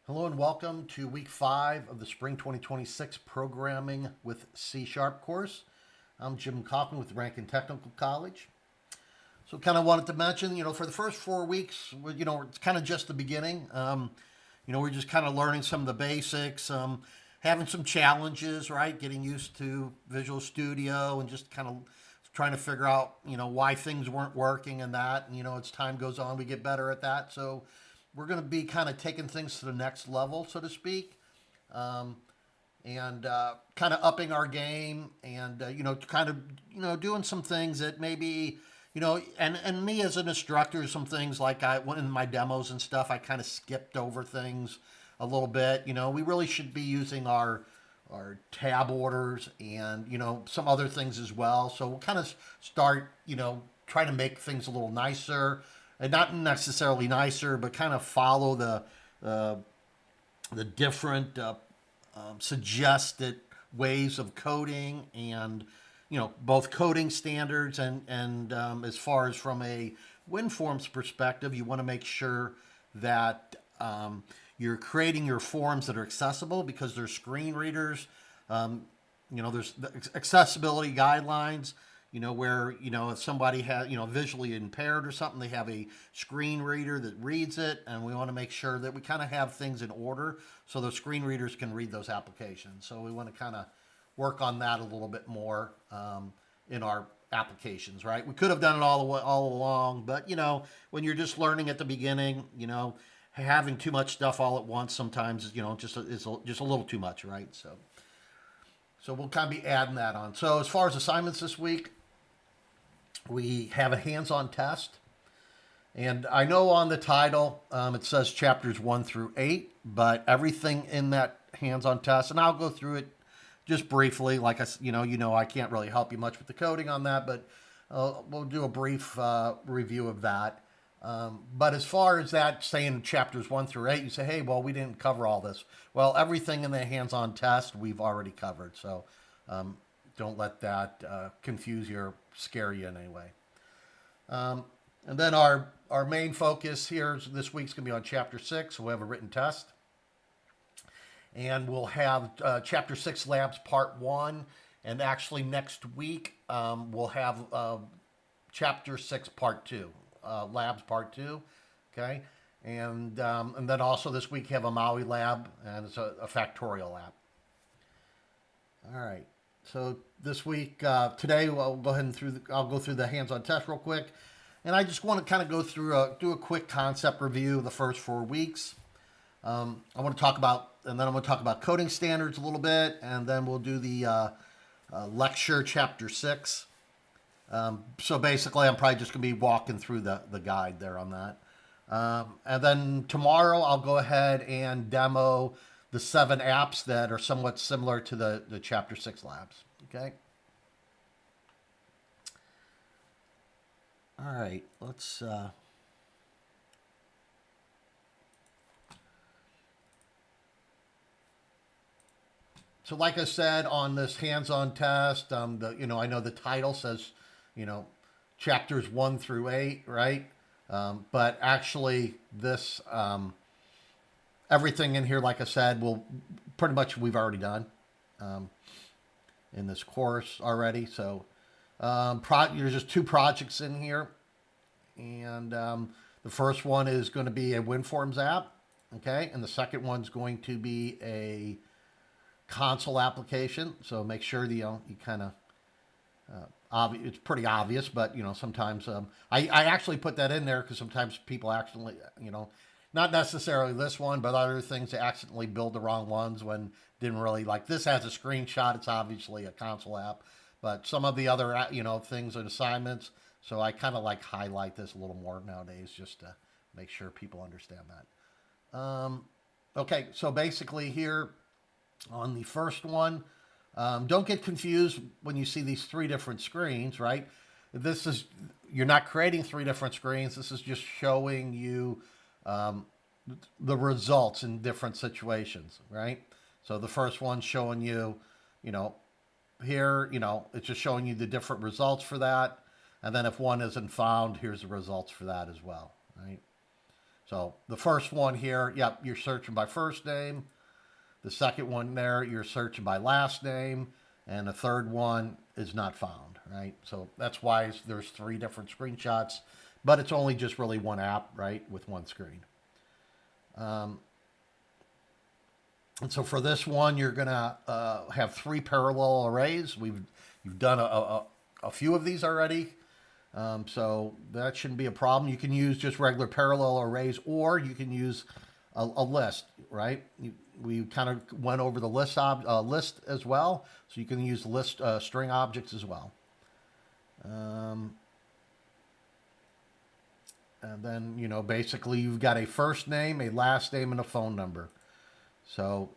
Hello and welcome to week 5 of the Spring 2026 Programming with C# course. I'm Jim Kaufman with Rankin Technical College. So kind of wanted to mention, for the first 4 weeks, it's kind of just the beginning. We're just kind of learning some of the basics, having some challenges, right? Getting used to Visual Studio and just kind of trying to figure out, why things weren't working and that. And, as time goes on, we get better at that. So we're going to be kind of taking things to the next level, so to speak, and kind of upping our game and, kind of, doing some things that maybe, and me as an instructor, some things like in my demos and stuff, I kind of skipped over things a little bit. We really should be using our tab orders and, some other things as well. So we'll kind of start, try to make things a little nicer and not necessarily nicer, but kind of follow the different suggested ways of coding and both coding standards and as far as from a WinForms perspective, you want to make sure that you're creating your forms that are accessible because they're screen readers. There's the accessibility guidelines. Where if somebody has visually impaired or something, they have a screen reader that reads it, and we want to make sure that we kind of have things in order so those screen readers can read those applications. So we want to kind of work on that a little bit more in our applications, right? We could have done it all along, but when you're just learning at the beginning, having too much stuff all at once sometimes just is just a little too much, right? So we'll kind of be adding that on. So as far as assignments this week, we have a hands-on test. And I know on the title it says chapters 1 through 8, but everything in that hands-on test, and I'll go through it just briefly. Like I can't really help you much with the coding on that, but we'll do a brief review of that. But as far as that, saying chapters 1 through 8, you say, hey, well, we didn't cover all this. Well, everything in the hands-on test we've already covered. So don't let that confuse you or scare you in any way. And then our main focus here this week's going to be on chapter 6. So we'll have a written test. And we'll have chapter 6 labs part 1. And actually next week we'll have chapter 6 part 2. Labs part 2, okay, and then also this week have a Maui lab and it's a factorial lab. All right, so this week today I'll go ahead and I'll go through the hands-on test real quick, and I just want to kind of go through do a quick concept review of the first 4 weeks. I want to talk about, and then I'm going to talk about coding standards a little bit, and then we'll do the lecture chapter 6. So basically, I'm probably just going to be walking through the guide there on that. And then tomorrow, I'll go ahead and demo the 7 apps that are somewhat similar to the Chapter 6 labs. Okay? All right, let's... So like I said, on this hands-on test, I know the title says, you know, chapters 1 through 8, right? But actually, this everything in here, like I said, will pretty much we've already done in this course already. So there's just 2 projects in here, and the first one is going to be a WinForms app, okay, and the second one's going to be a console application. So make sure that, you kind of it's pretty obvious, but sometimes I actually put that in there because sometimes people accidentally, not necessarily this one, but other things, they accidentally build the wrong ones when didn't really, like this has a screenshot. It's obviously a console app, but some of the other things and assignments. So I kind of like highlight this a little more nowadays just to make sure people understand that. Okay, so basically here on the first one, don't get confused when you see these 3 different screens, right? You're not creating 3 different screens. This is just showing you the results in different situations, right? So the first one's showing you, here, it's just showing you the different results for that. And then if one isn't found, here's the results for that as well, right? So the first one here, yep, you're searching by first name. The second one there, you're searching by last name. And the third one is not found, right? So that's why there's three different screenshots, but it's only just really one app, right, with one screen. And so for this one, you're gonna have three parallel arrays. You've done a few of these already, so that shouldn't be a problem. You can use just regular parallel arrays, or you can use a list, right? We kind of went over the list as well, so you can use list string objects as well. And then, basically you've got a first name, a last name, and a phone number. So,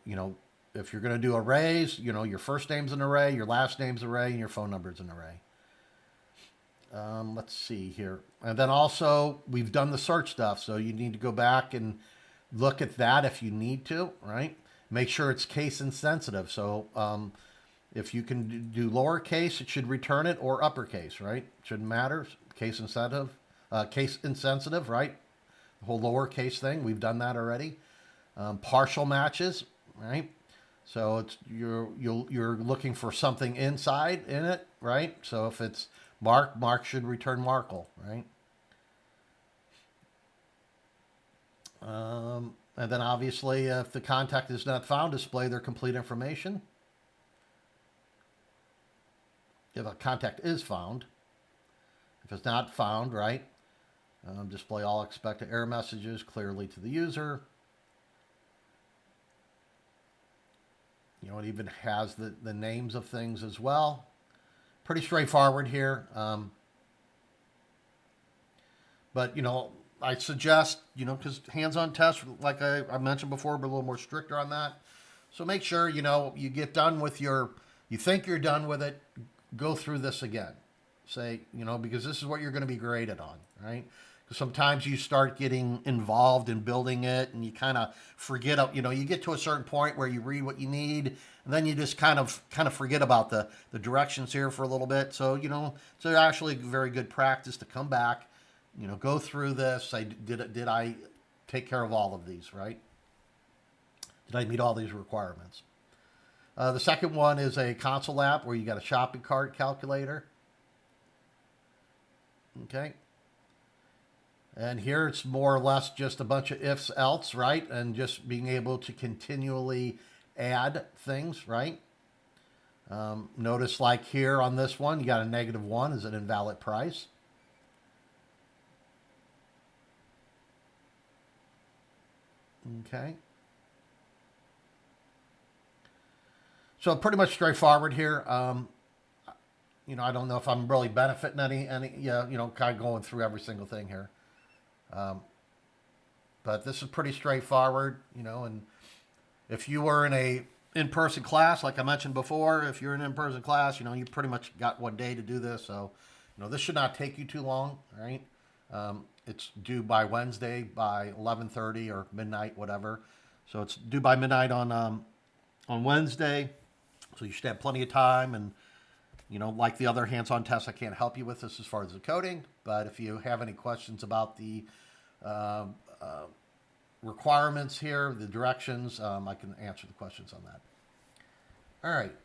if you're going to do arrays, your first name's an array, your last name's an array, and your phone number's an array. Let's see here. And then also, we've done the search stuff, so you need to go back and look at that if you need to, right? Make sure it's case insensitive. So, if you can do lowercase, it should return it, or uppercase, right? Shouldn't matter. Case insensitive, right? The whole lowercase thing, we've done that already. Partial matches, right? So it's you're looking for something inside in it, right? So if it's Mark should return Markle, right? And then obviously, if the contact is not found, display their complete information. If a contact is found, if it's not found, right? Display all expected error messages clearly to the user. It even has the names of things as well. Pretty straightforward here. But, I suggest, because hands-on tests, like I mentioned before, but a little more stricter on that. So make sure, you get done with you think you're done with it, go through this again. Say, because this is what you're going to be graded on, right? Because sometimes you start getting involved in building it and you kind of forget, you get to a certain point where you read what you need and then you just kind of forget about the directions here for a little bit. So, it's actually very good practice to come back, go through this. Say, did I take care of all of these, right? Did I meet all these requirements? The second one is a console app where you got a shopping cart calculator. Okay. And here it's more or less just a bunch of ifs, else, right? And just being able to continually add things, right? Notice like here on this one, you got a -1 is an invalid price. Okay. So pretty much straightforward here. I don't know if I'm really benefiting any, kind of going through every single thing here. But this is pretty straightforward, and if you were in a in-person class, like I mentioned before, if you're in an in-person class, you pretty much got one day to do this. So, this should not take you too long, right? It's due by Wednesday by 11:30 or midnight, whatever. So it's due by midnight on Wednesday. So you should have plenty of time. And, like the other hands-on tests, I can't help you with this as far as the coding. But if you have any questions about the requirements here, the directions, I can answer the questions on that. All right.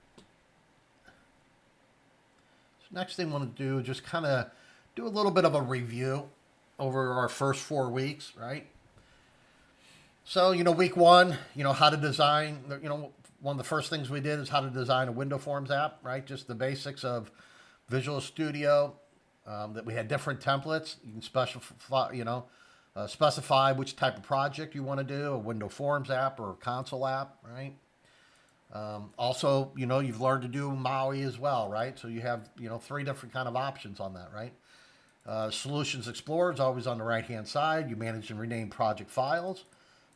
So next thing I want to do is just kind of do a little bit of a review over our first 4 weeks, right? So, week one, how to design, one of the first things we did is how to design a window forms app, right? Just the basics of Visual Studio, that we had different templates. You can specify which type of project you want to do, a window forms app or a console app, right? Also, you've learned to do Maui as well, right? So you have, 3 different kind of options on that, right? Solutions Explorer is always on the right-hand side. You manage and rename project files.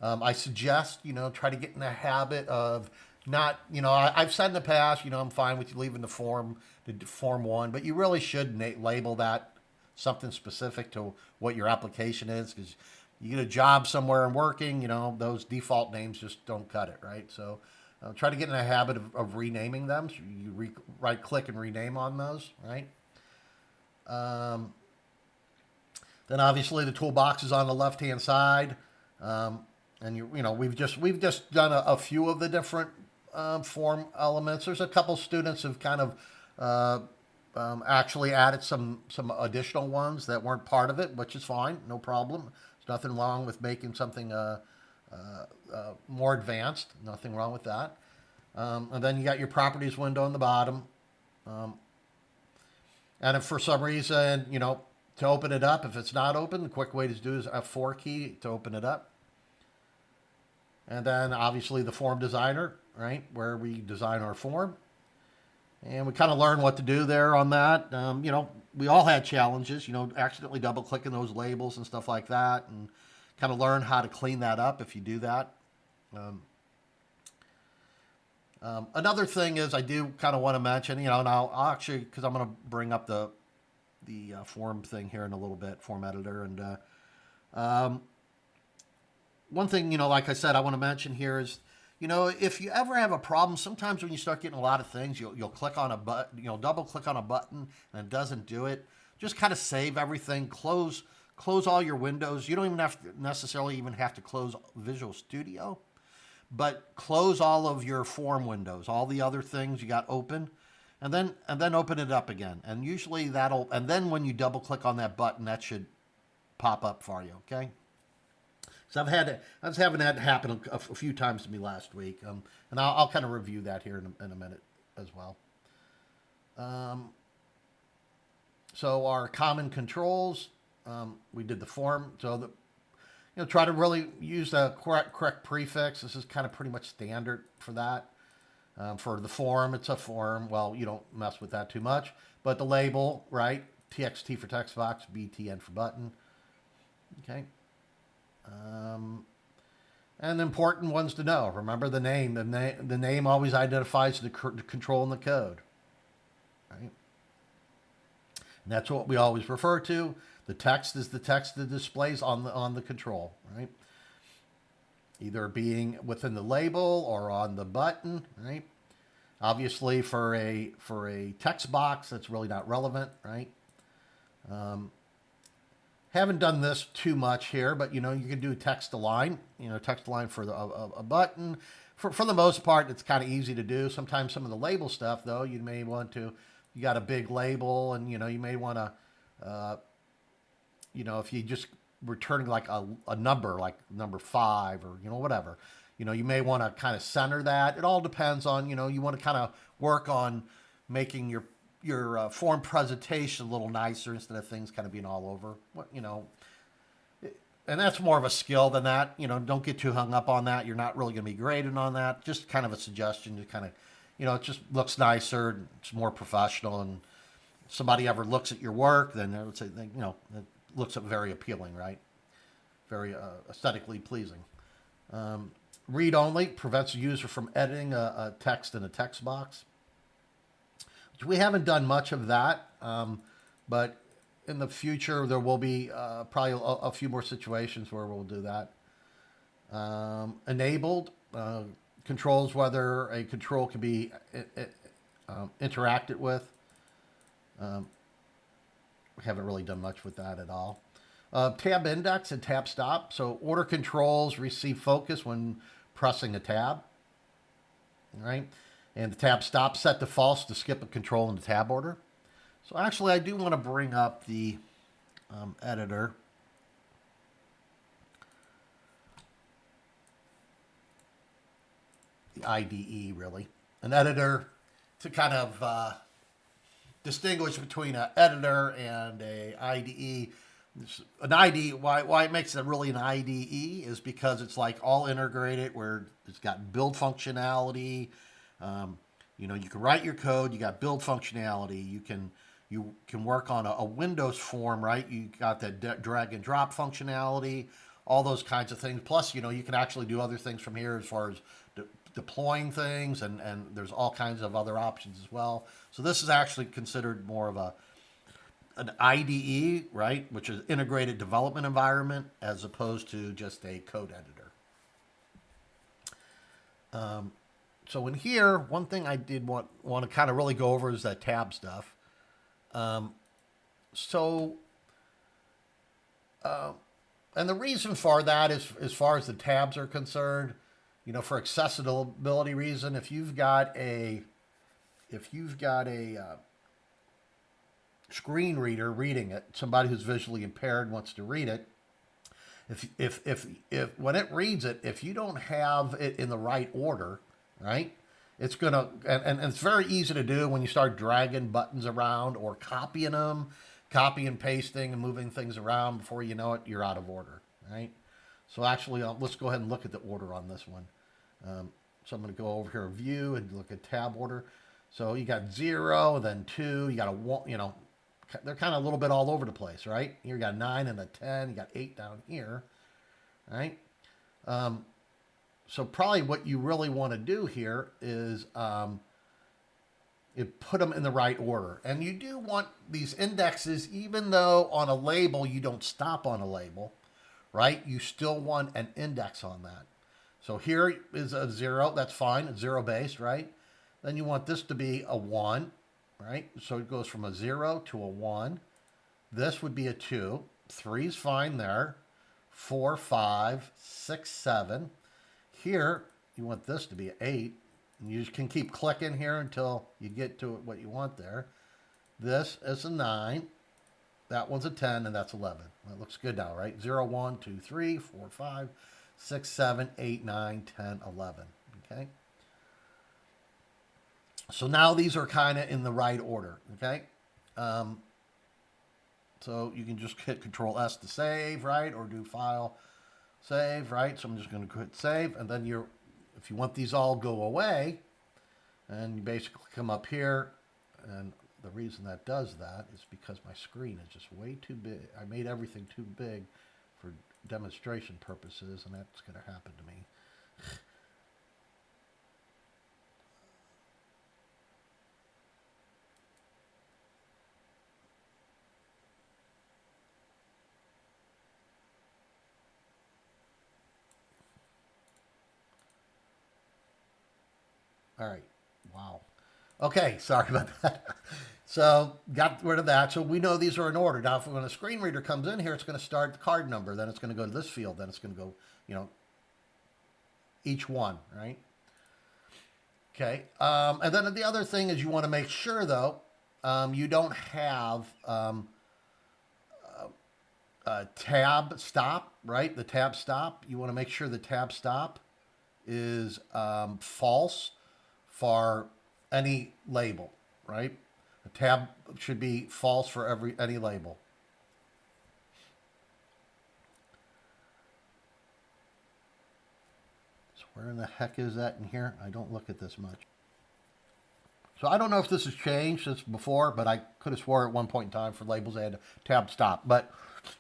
I suggest, try to get in the habit of not, I've said in the past, I'm fine with you leaving the form 1, but you really should label that something specific to what your application is, because you get a job somewhere and working, those default names just don't cut it, right? So try to get in the habit of renaming them. So you right-click and rename on those, right? Then obviously the toolbox is on the left hand side, um, and we've just done a few of the different form elements. There's a couple students who've kind of actually added some additional ones that weren't part of it, which is fine, no problem. There's nothing wrong with making something more advanced. Nothing wrong with that. And then you got your properties window on the bottom. And if for some reason, to open it up, if it's not open, the quick way to do is F4 key to open it up. And then obviously the form designer, right, where we design our form. And we kind of learn what to do there on that. We all had challenges, accidentally double clicking those labels and stuff like that, and kind of learn how to clean that up if you do that. Another thing is I do kind of want to mention, and I'll actually, because I'm going to bring up the form thing here in a little bit, form editor. And one thing, like I said, I want to mention here is, if you ever have a problem, sometimes when you start getting a lot of things, you'll click on a button, double click on a button and it doesn't do it. Just kind of save everything, close all your windows. You don't even have to necessarily even have to close Visual Studio, but close all of your form windows, all the other things you got open, and then open it up again. And usually and then when you double click on that button, that should pop up for you, okay? So I was having that happen a few times to me last week, and I'll kind of review that here in a minute as well. So our common controls, we did the form. So try to really use the correct prefix. This is kind of pretty much standard for that. For the form, it's a form. Well, you don't mess with that too much. But the label, right? TXT for text box, BTN for button. Okay. And important ones to know. Remember the name. The name always identifies the control in the code. Right? And that's what we always refer to. The text is the text that displays on the control, right? Either being within the label or on the button, right? Obviously, for a text box, that's really not relevant, right? Haven't done this too much here, but you can do text align. Text align for a button. For the most part, it's kind of easy to do. Sometimes some of the label stuff, though, you may want to. You got a big label, and you may want to. If you just returning like a number, like number 5 or whatever, you may want to kind of center that. It all depends on you want to kind of work on making your form presentation a little nicer instead of things kind of being all over. And that's more of a skill than that. Don't get too hung up on that. You're not really going to be graded on that. Just kind of a suggestion to kind of, it just looks nicer. It's more professional. And if somebody ever looks at your work, then they would say, it looks very appealing, right? Very aesthetically pleasing. Read only prevents the user from editing a text in a text box. We haven't done much of that, but in the future there will be probably a few more situations where we'll do that. Enabled controls whether a control can be interacted with. We haven't really done much with that at all. Tab index and tab stop. So order controls receive focus when pressing a tab. All right. And the tab stop set to false to skip a control in the tab order. So actually, I do want to bring up the editor. The IDE, really. An editor to kind of distinguish between an editor and a IDE. An IDE, why it makes it really an IDE is because it's like all integrated where it's got build functionality. You can write your code. You got build functionality. You can work on a Windows form, right? You got that drag and drop functionality, all those kinds of things. Plus, you can actually do other things from here as far as deploying things, and there's all kinds of other options as well. So this is actually considered more of an IDE, right, which is integrated development environment, as opposed to just a code editor. So in here, one thing I did want to kind of really go over is that tab stuff. So And the reason for that is, as far as the tabs are concerned, for accessibility reason, if you've got a screen reader reading it, somebody who's visually impaired wants to read it. If when it reads it, if you don't have it in the right order, right, it's gonna and it's very easy to do when you start dragging buttons around or copying them, copy and pasting and moving things around. Before you know it, you're out of order, right? So actually, let's go ahead and look at the order on this one. So I'm going to go over here, view, and look at tab order. So you got 0, then 2, you got a 1, they're kind of a little bit all over the place, right? Here you got 9 and a 10, you got 8 down here, right? So probably what you really want to do here is put them in the right order. And you do want these indexes, even though on a label you don't stop on a label, right? You still want an index on that. So here is a 0, that's fine, it's 0 based, right? Then you want this to be a 1, right? So it goes from a 0 to a 1. This would be a 2. 3 is fine there. 4, 5, 6, 7. Here, you want this to be an 8. And you just can keep clicking here until you get to what you want there. This is a 9. That one's a 10, and that's 11. That looks good now, right? 0, 1, 2, 3, 4, 5, 6, 7, 8, 9, 10, 11. Okay? So now these are kind of in the right order, okay? So you can just hit Control S to save, right? Or do File, Save, right? So I'm just going to hit Save, and then if you want these all go away, and you basically come up here, and the reason that does that is because my screen is just way too big. I made everything too big for demonstration purposes, and that's going to happen to me. All right. Wow. Okay. Sorry about that. So got rid of that. So we know these are in order. Now, when a screen reader comes in here, it's going to start the card number. Then it's going to go to this field. Then it's going to go, each one, right? Okay. And then the other thing is you want to make sure, though, you don't have a tab stop, right? The tab stop. You want to make sure the tab stop is false for any label, right? A tab should be false for any label. So where in the heck is that in here? I don't look at this much. So I don't know if this has changed since before, but I could have swore at one point in time for labels they had a tab stop. But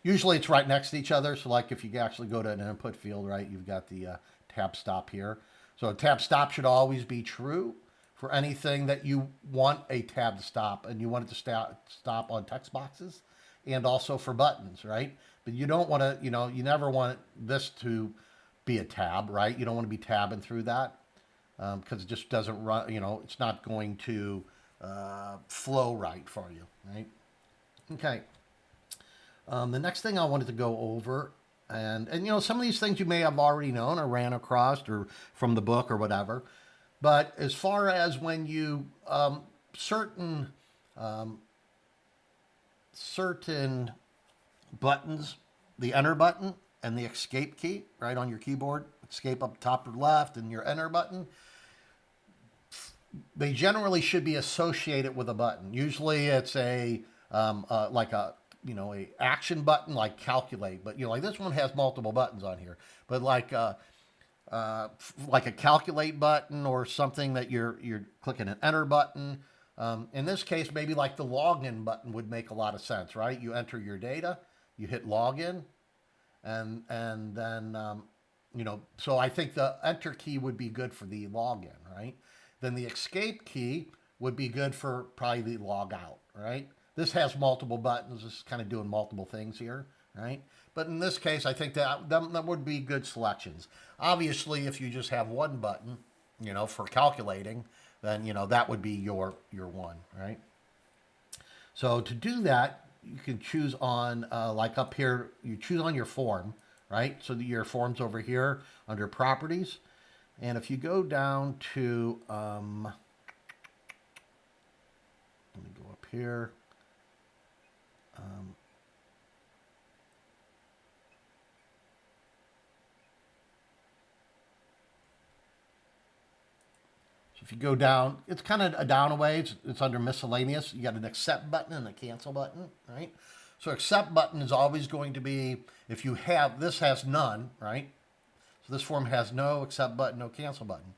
usually it's right next to each other. So like if you actually go to an input field, right, you've got the tab stop here. So a tab stop should always be true for anything that you want a tab to stop, and you want it to stop on text boxes and also for buttons, right? But you don't want to, you never want this to be a tab, right? You don't want to be tabbing through that because it just doesn't run, it's not going to flow right for you, right? Okay. The next thing I wanted to go over, and some of these things you may have already known or ran across or from the book or whatever, but as far as when you certain buttons, the enter button and the escape key, right on your keyboard, escape up top or left, and your enter button, they generally should be associated with a button. Usually it's a like a action button like calculate, but like this one has multiple buttons on here, but like a calculate button or something that you're clicking an enter button. In this case, maybe like the login button would make a lot of sense, right? You enter your data, you hit login, and then so I think the enter key would be good for the login, right? Then the escape key would be good for probably the log out, right? This has multiple buttons. This is kind of doing multiple things here, right? But in this case, I think that would be good selections. Obviously, if you just have one button, for calculating, then, that would be your one, right? So to do that, you can choose on, like up here, you choose on your form, right? So your form's over here under properties. And if you go down to, let me go up here. So if you go down, it's kind of a down a ways. It's under miscellaneous. You got an accept button and a cancel button, right? So accept button is always going to be, if you have, this has none, right? So this form has no accept button, no cancel button.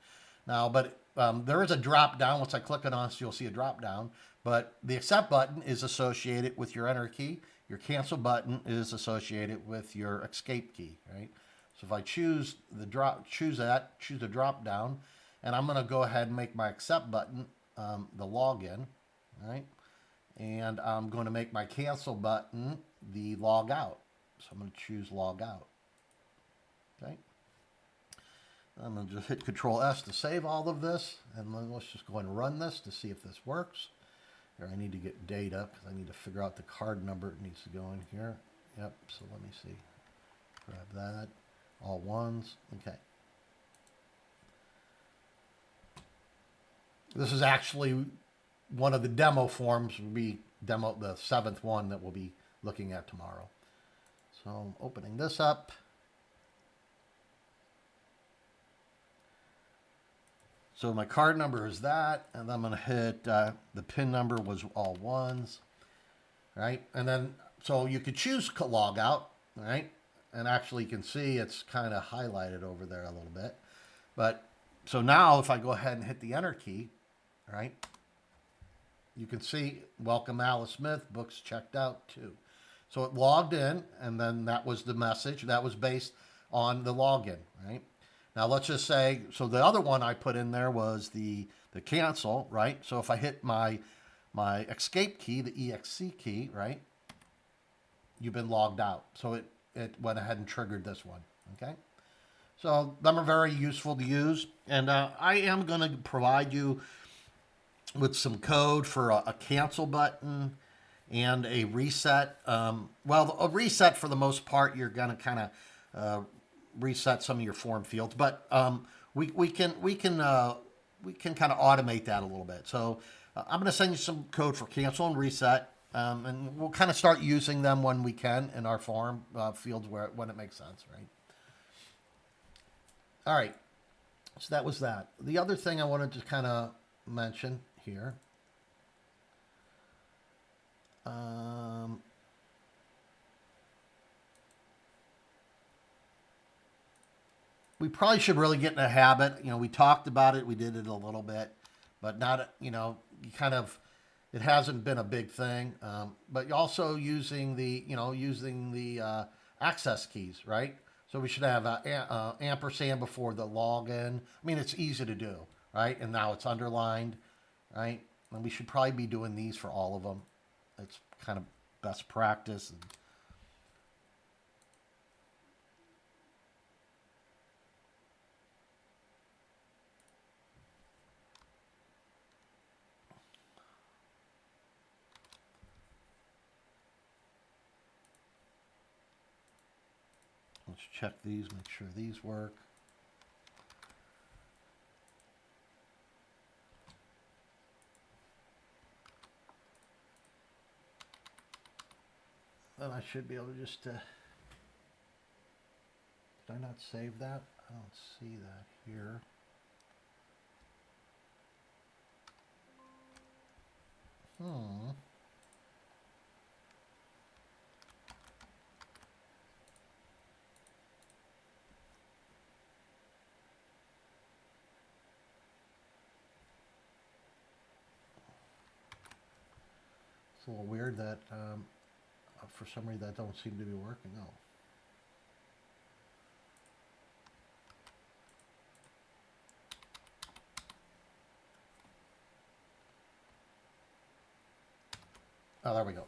Now, but there is a drop down. Once I click it on, so you'll see a drop down. But the accept button is associated with your enter key. Your cancel button is associated with your escape key, right? So if I choose the drop, choose the drop down, and I'm going to go ahead and make my accept button the login, right? And I'm going to make my cancel button the log out. So I'm going to choose log out, okay? I'm going to just hit Control S to save all of this, and then let's just go ahead and run this to see if this works. Here, I need to get data because I need to figure out the card number it needs to go in here. Yep, so let me see. Grab that. All ones. Okay. This is actually one of the demo forms. Will be demo the 7th one that we'll be looking at tomorrow. So I'm opening this up. So my card number is that, and I'm going to hit the PIN number was all ones, right? And then, so you could choose log out, right? And actually you can see it's kind of highlighted over there a little bit. But, so now if I go ahead and hit the enter key, right? You can see, welcome Alice Smith, books checked out too. So it logged in, and then that was the message. That was based on the login, right? Now let's just say, so the other one I put in there was the cancel, right? So if I hit my escape key, the EXC key, right? You've been logged out. So it went ahead and triggered this one, okay? So them are very useful to use. And I am going to provide you with some code for a cancel button and a reset. Well, a reset for the most part, you're going to kind of reset some of your form fields, but we can kind of automate that a little bit. So I'm going to send you some code for cancel and reset, and we'll kind of start using them when we can in our form fields when it makes sense, right? All right, so that was that. The other thing I wanted to kind of mention here. We probably should really get in a habit. You know, we talked about it, we did it a little bit, but not, you know, you kind of, it hasn't been a big thing. But also using the access keys, right? So we should have ampersand before the login. I mean, it's easy to do, right? And now it's underlined, right? And we should probably be doing these for all of them. It's kind of best practice. Let's check these, make sure these work. Then I should be able to just, did I not save that? I don't see that here. It's a little weird that for some reason that don't seem to be working. No. Oh, there we go.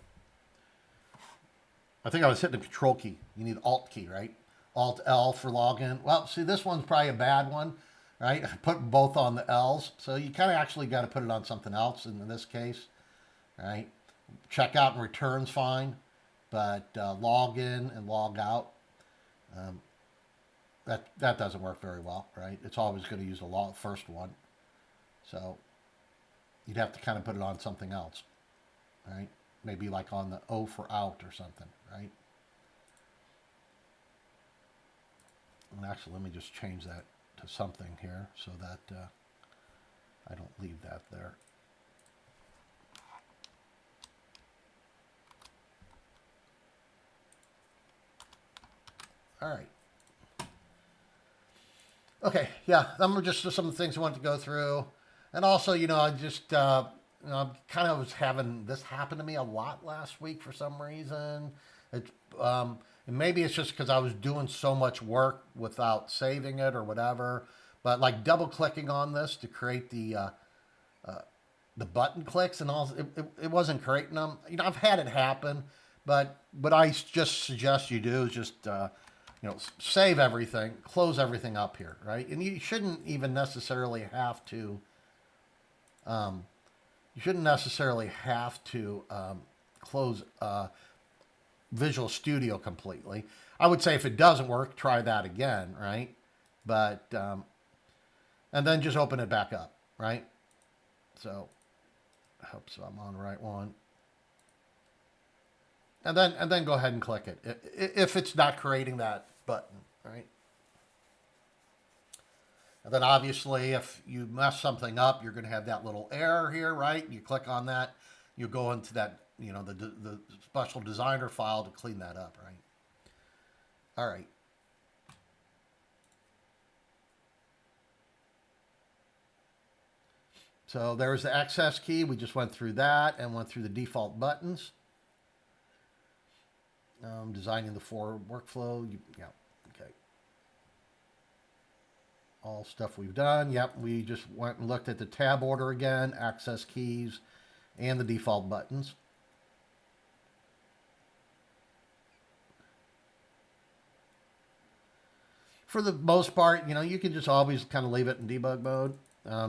I think I was hitting the control key. You need Alt key, right? Alt L for login. Well, see, this one's probably a bad one, right? I put both on the L's. So you kind of actually got to put it on something else in this case, right? check out and return's fine, but log in and log out, that doesn't work very well, right? It's always going to use the first one, so you'd have to kind of put it on something else, right? Maybe like on the O for out or something, right? And actually, let me just change that to something here so that I don't leave that there. All right. Okay, yeah, them are just some of the things I wanted to go through. And also, I just, kind of was having this happen to me a lot last week for some reason. It's, and maybe it's just because I was doing so much work without saving it or whatever. But like double clicking on this to create the button clicks and all, it wasn't creating them. I've had it happen, but what I just suggest you do is just save everything, close everything up here, right? And you shouldn't even necessarily have to. You shouldn't necessarily have to close Visual Studio completely. I would say if it doesn't work, try that again, right? But and then just open it back up, right? So I hope so. I'm on the right one. And then go ahead and click it if it's not creating that button, right? And then obviously if you mess something up, you're going to have that little error here, right? You click on that, you go into that, the special designer file to clean that up, right? All right. So there's the access key. We just went through that and went through the default buttons. Designing the forward workflow. Yeah, okay. All stuff we've done. Yep, we just went and looked at the tab order again, access keys, and the default buttons. For the most part, you can just always kind of leave it in debug mode.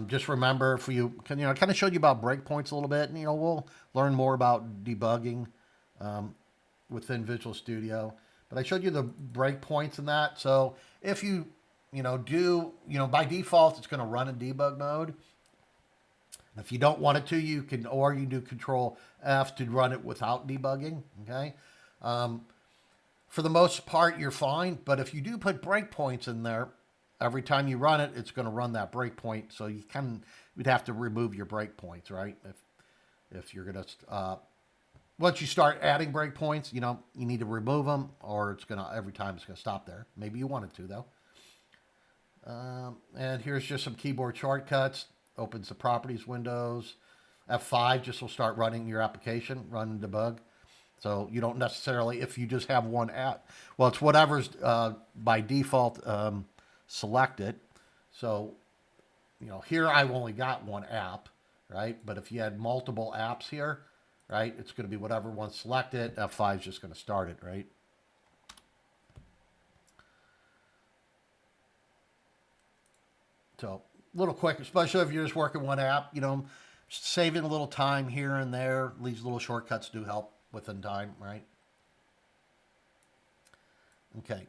Just remember, if you can, I kind of showed you about breakpoints a little bit, and we'll learn more about debugging within Visual Studio. But I showed you the breakpoints in that. So if you, by default, it's going to run in debug mode. If you don't want it to, you can, or you do Control F to run it without debugging. Okay. For the most part, you're fine. But if you do put breakpoints in there, every time you run it, it's going to run that breakpoint. So you'd have to remove your breakpoints, right? If you're going to, once you start adding breakpoints, you need to remove them, or it's going to, every time it's going to stop there. Maybe you want it to, though. And here's just some keyboard shortcuts. Opens the properties windows. F5 just will start running your application, run debug. So you don't necessarily, if you just have one app, well, it's whatever's by default selected. So, here I've only got one app, right? But if you had multiple apps here, right, it's going to be whatever one's selected. F5 is just going to start it, right? So, a little quick, especially if you're just working one app, saving a little time here and there. These little shortcuts do help within time, right? Okay.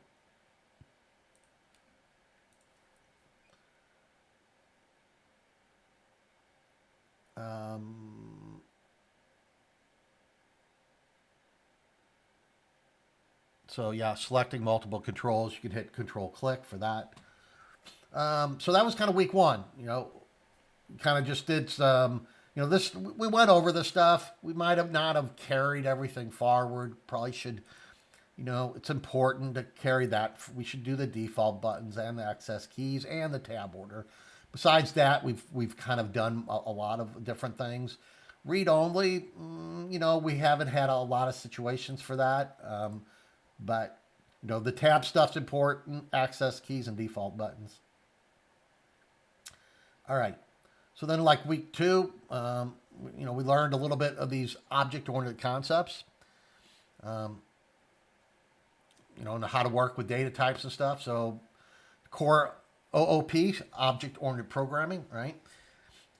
So yeah, selecting multiple controls, you can hit Control Click for that. So that was kind of week one. Kind of just did some. This we went over this stuff. We might have not have carried everything forward. Probably should. It's important to carry that. We should do the default buttons and the access keys and the tab order. Besides that, we've kind of done a lot of different things. Read only, we haven't had a lot of situations for that. But the tab stuff's important. Access keys and default buttons. All right. So then, like week two, we learned a little bit of these object-oriented concepts. And how to work with data types and stuff. So, core OOP, object-oriented programming, right?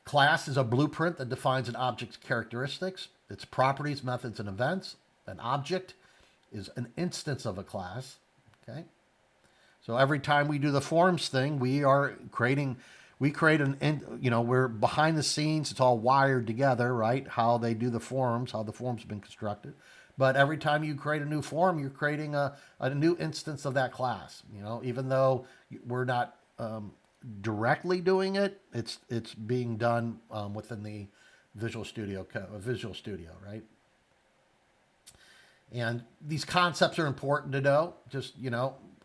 Class is a blueprint that defines an object's characteristics. It's properties, methods, and events. An object is an instance of a class. Okay. So every time we do the forms thing, we create we're behind the scenes. It's all wired together, right? How they do the forms, how the forms have been constructed. But every time you create a new form, you're creating a new instance of that class. Even though we're not directly doing it, it's being done within the Visual Studio, right? And these concepts are important to know. Just,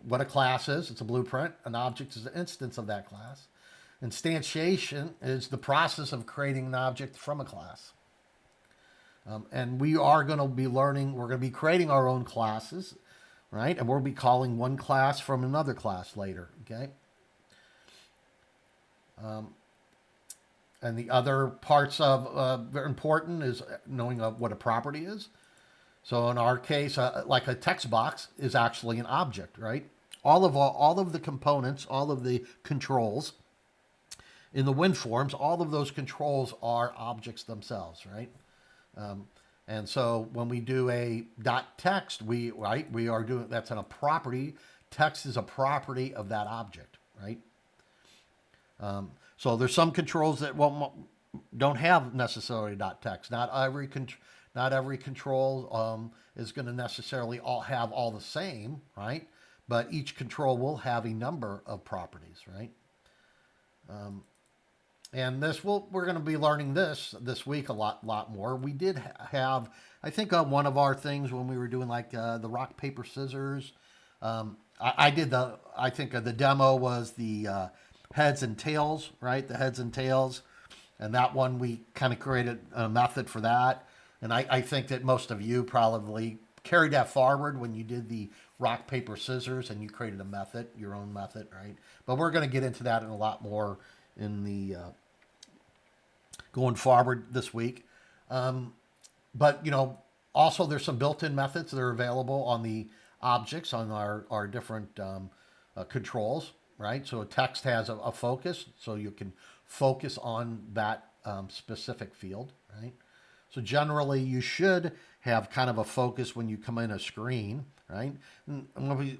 what a class is. It's a blueprint. An object is an instance of that class. Instantiation is the process of creating an object from a class. And we are going to be learning, we're going to be creating our own classes, right? And we'll be calling one class from another class later, okay? And the other parts of very important is knowing what a property is. So in our case, like a text box is actually an object, right? All of the components, all of the controls in the WinForms, all of those controls are objects themselves, right? And so when we do a .text, we are doing that's in a property. Text is a property of that object, right? So there's some controls that don't have necessarily .text. Not every control is going to necessarily have all the same, right? But each control will have a number of properties, right? And we're going to be learning this week a lot more. We did have, I think, one of our things when we were doing like the rock paper scissors. I think the demo was the heads and tails, right? The heads and tails, and that one we kind of created a method for that. And I think that most of you probably carried that forward when you did the rock paper scissors and you created a method, your own method, right? But we're going to get into that in a lot more in the going forward this week. But also there's some built-in methods that are available on the objects on our different controls, right? So a text has a focus, so you can focus on that specific field, right? So generally you should have kind of a focus when you come in a screen, right? And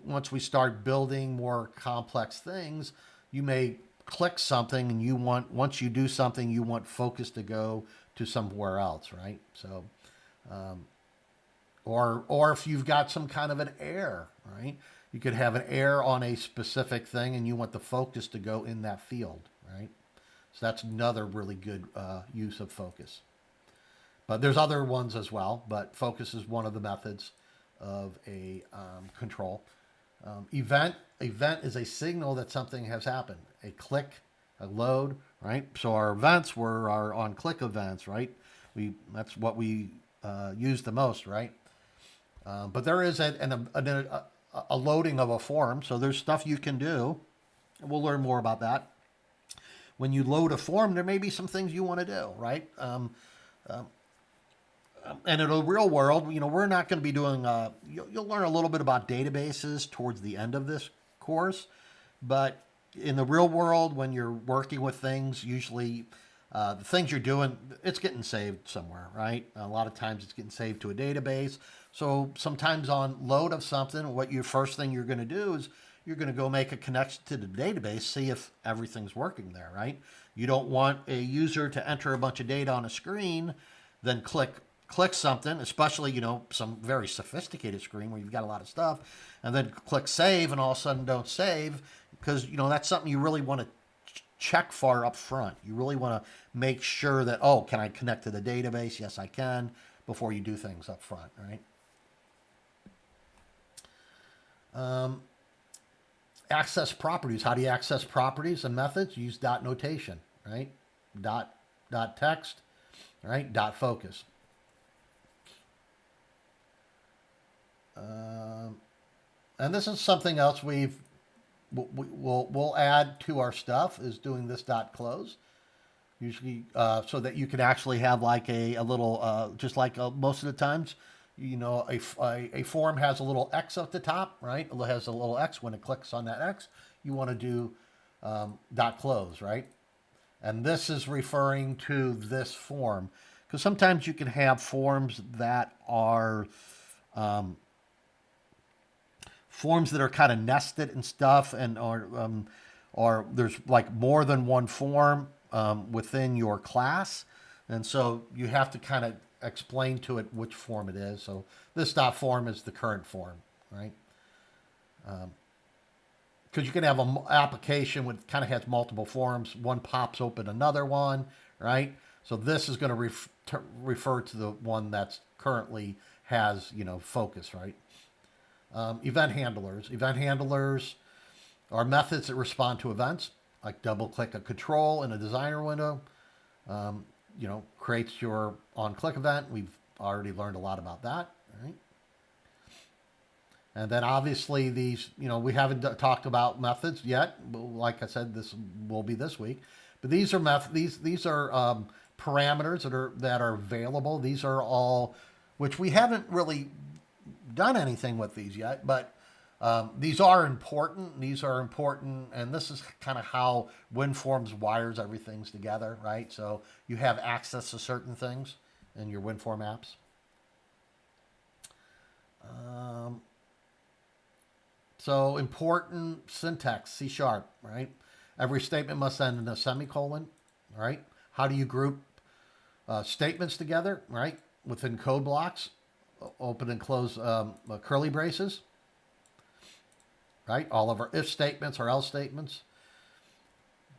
once we start building more complex things, you may click something and once you do something, you want focus to go to somewhere else, right? So, or if you've got some kind of an error, right? You could have an error on a specific thing and you want the focus to go in that field, right? So that's another really good use of focus. But there's other ones as well, but focus is one of the methods of a control. Event is a signal that something has happened. A click, a load, right? So our events were our on-click events, right? That's what we use the most, right? But there is a loading of a form, so there's stuff you can do. And we'll learn more about that. When you load a form, there may be some things you want to do, right? And in the real world, we're not going to be doing, you'll learn a little bit about databases towards the end of this course. But in the real world, when you're working with things, usually the things you're doing, it's getting saved somewhere, right? A lot of times it's getting saved to a database. So sometimes on load of something, first thing you're going to do is you're going to go make a connection to the database, see if everything's working there, right? You don't want a user to enter a bunch of data on a screen, then click something, especially, some very sophisticated screen where you've got a lot of stuff, and then click save and all of a sudden don't save because, that's something you really want to check for up front. You really want to make sure that, can I connect to the database? Yes, I can, before you do things up front, right? Access properties. How do you access properties and methods? Use dot notation, right? Dot text, right? Dot focus. And this is something else we'll add to our stuff is doing this dot close. Usually, so that you can actually have like a little, just like most of the times, a form has a little X at the top, right? It has a little X. When it clicks on that X, you want to do dot close, right? And this is referring to this form. because sometimes you can have forms that are forms that are kind of nested and stuff, and or there's like more than one form within your class, and so you have to kind of explain to it which form it is. So this dot form is the current form, right? Because you can have an application with kind of has multiple forms. One pops open another one, right? So this is going to refer to the one that's currently has focus, right? Event handlers. Event handlers are methods that respond to events, like double click a control in a designer window. Creates your on click event. We've already learned a lot about that, right? And then obviously these, we haven't talked about methods yet. Like I said, this will be this week. But these are these are parameters that are available. These are all, which we haven't really done anything with these yet, but these are important. These are important, and this is kind of how WinForms wires everything together, right? So you have access to certain things in your WinForm apps. So important syntax, C#, right? Every statement must end in a semicolon, right? How do you group statements together, right? Within code blocks, open and close curly braces, right? All of our if statements or else statements.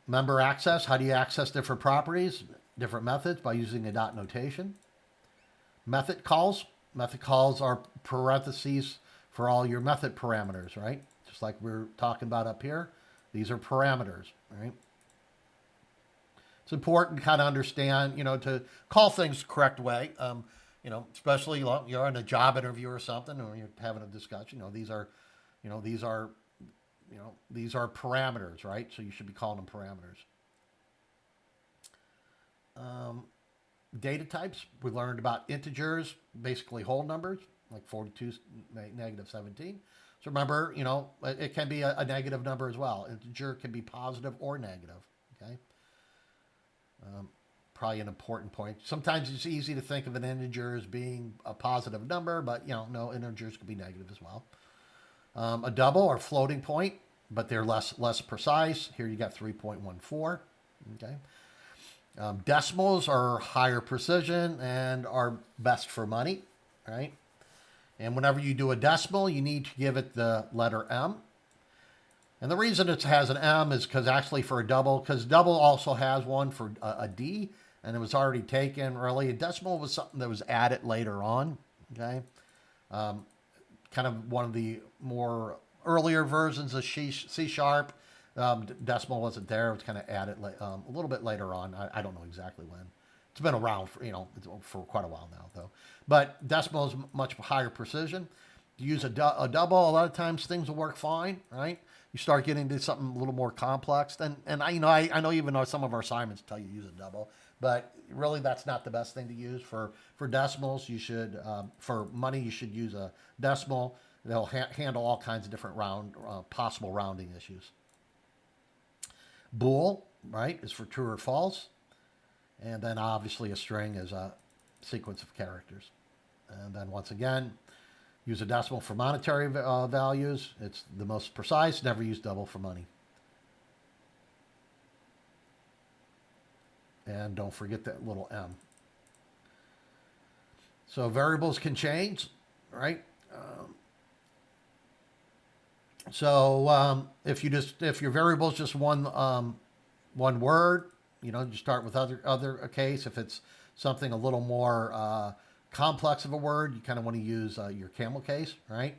Member access, how do you access different properties, different methods by using a dot notation. Method calls are parentheses for all your method parameters, right? Just like we're talking about up here. These are parameters, right? It's important to kind of understand, to call things the correct way. Especially you're in a job interview or something, or you're having a discussion. These are parameters, right? So you should be calling them parameters. Data types. We learned about integers, basically whole numbers, like 42, negative 17. So remember, it can be a negative number as well. Integer can be positive or negative. Okay. Probably an important point. Sometimes it's easy to think of an integer as being a positive number, but no, integers can be negative as well. A double or floating point, but they're less precise. Here you got 3.14. Okay. Decimals are higher precision and are best for money, right? And whenever you do a decimal, you need to give it the letter M. And the reason it has an M is because actually for a double, because double also has one for a D, and it was already taken. Really, a decimal was something that was added later on. Okay, kind of one of the more earlier versions of C#. Decimal wasn't there; it was kind of added a little bit later on. I don't know exactly when. It's been around for quite a while now, though. But decimal is much higher precision. You use a double, a lot of times things will work fine, right? You start getting into something a little more complex, and I know even though some of our assignments tell you to use a double, but really that's not the best thing to use for decimals. You should for money you should use a decimal. They'll handle all kinds of different possible rounding issues. Bool, right, is for true or false, and then obviously a string is a sequence of characters, and then once again. Use a decimal for monetary values. It's the most precise. Never use double for money. And don't forget that little m. So variables can change, right? If your variable is just one word, you start with other case. If it's something a little more complex of a word, you kind of want to use your camel case, right?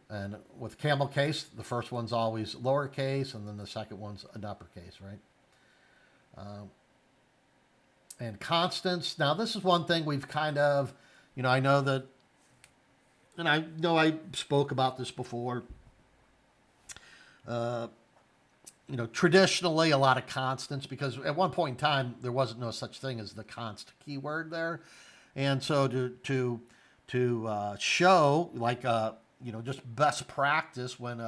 And with camel case, the first one's always lowercase, and then the second one's an uppercase, right? And constants. Now, this is one thing we've kind of, I know that, and I know I spoke about this before. Traditionally a lot of constants, because at one point in time there wasn't no such thing as the const keyword there. And so to show like just best practice when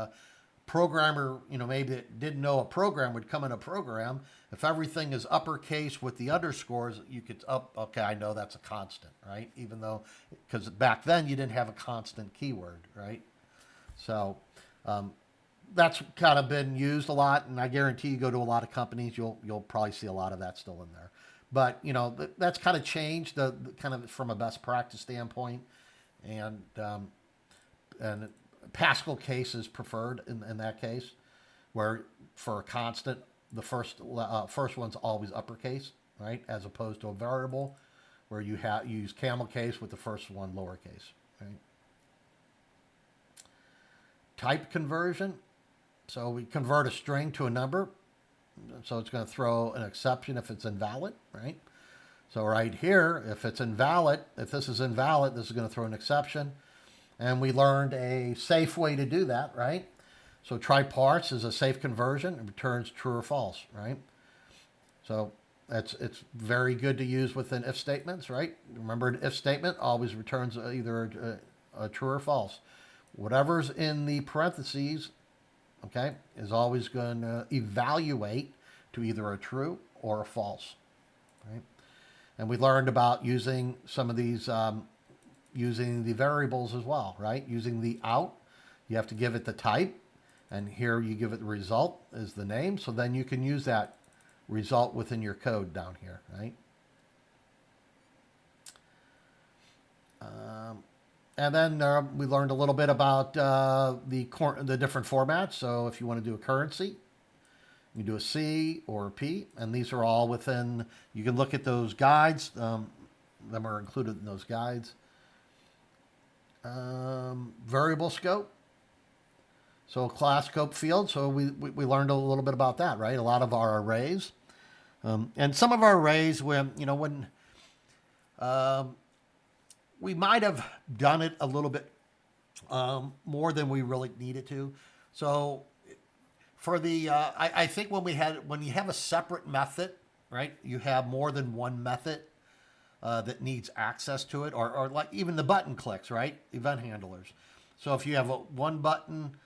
programmer, maybe that didn't know a program would come in a program. If everything is uppercase with the underscores, you could okay, I know that's a constant, right? Even though, because back then you didn't have a constant keyword, right? So that's kind of been used a lot, and I guarantee you go to a lot of companies, you'll probably see a lot of that still in there. But that's kind of changed the kind of from a best practice standpoint, and and Pascal case is preferred in that case, where for a constant the first one's always uppercase, right, as opposed to a variable where you use camel case with the first one lowercase, right? Type conversion. So we convert a string to a number. So it's going to throw an exception if it's invalid, right? So right here, if it's invalid, if this is invalid, this is going to throw an exception. And we learned a safe way to do that, right? So try parse is a safe conversion. It returns true or false, right? So it's very good to use within if statements, right? Remember, an if statement always returns either a true or false. Whatever's in the parentheses, okay, is always going to evaluate to either a true or a false, right? And we learned about using some of these, using the variables as well, right? Using the out, you have to give it the type, and here you give it the result as the name, so then you can use that result within your code down here, right? And then we learned a little bit about the different formats. So if you want to do a currency, you do a C or a P, and these are all within. You can look at those guides. Them are included in those guides. Variable scope. So class scope field. So we learned a little bit about that, right? A lot of our arrays, and some of our arrays when we might have done it a little bit more than we really needed to. So for the, I think when you have a separate method, right, you have more than one method that needs access to it, or like even the button clicks, right, event handlers. So if you have one button,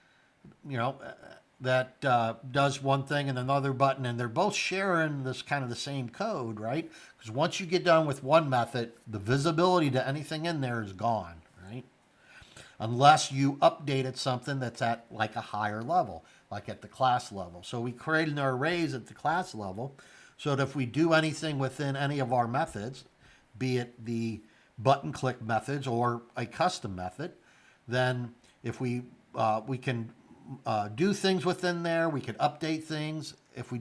that does one thing and another button, and they're both sharing this kind of the same code, right? Because once you get done with one method, the visibility to anything in there is gone, right? Unless you updated something that's at like a higher level, like at the class level. So we created our arrays at the class level so that if we do anything within any of our methods, be it the button click methods or a custom method, then if we can do things within there. We could update things if we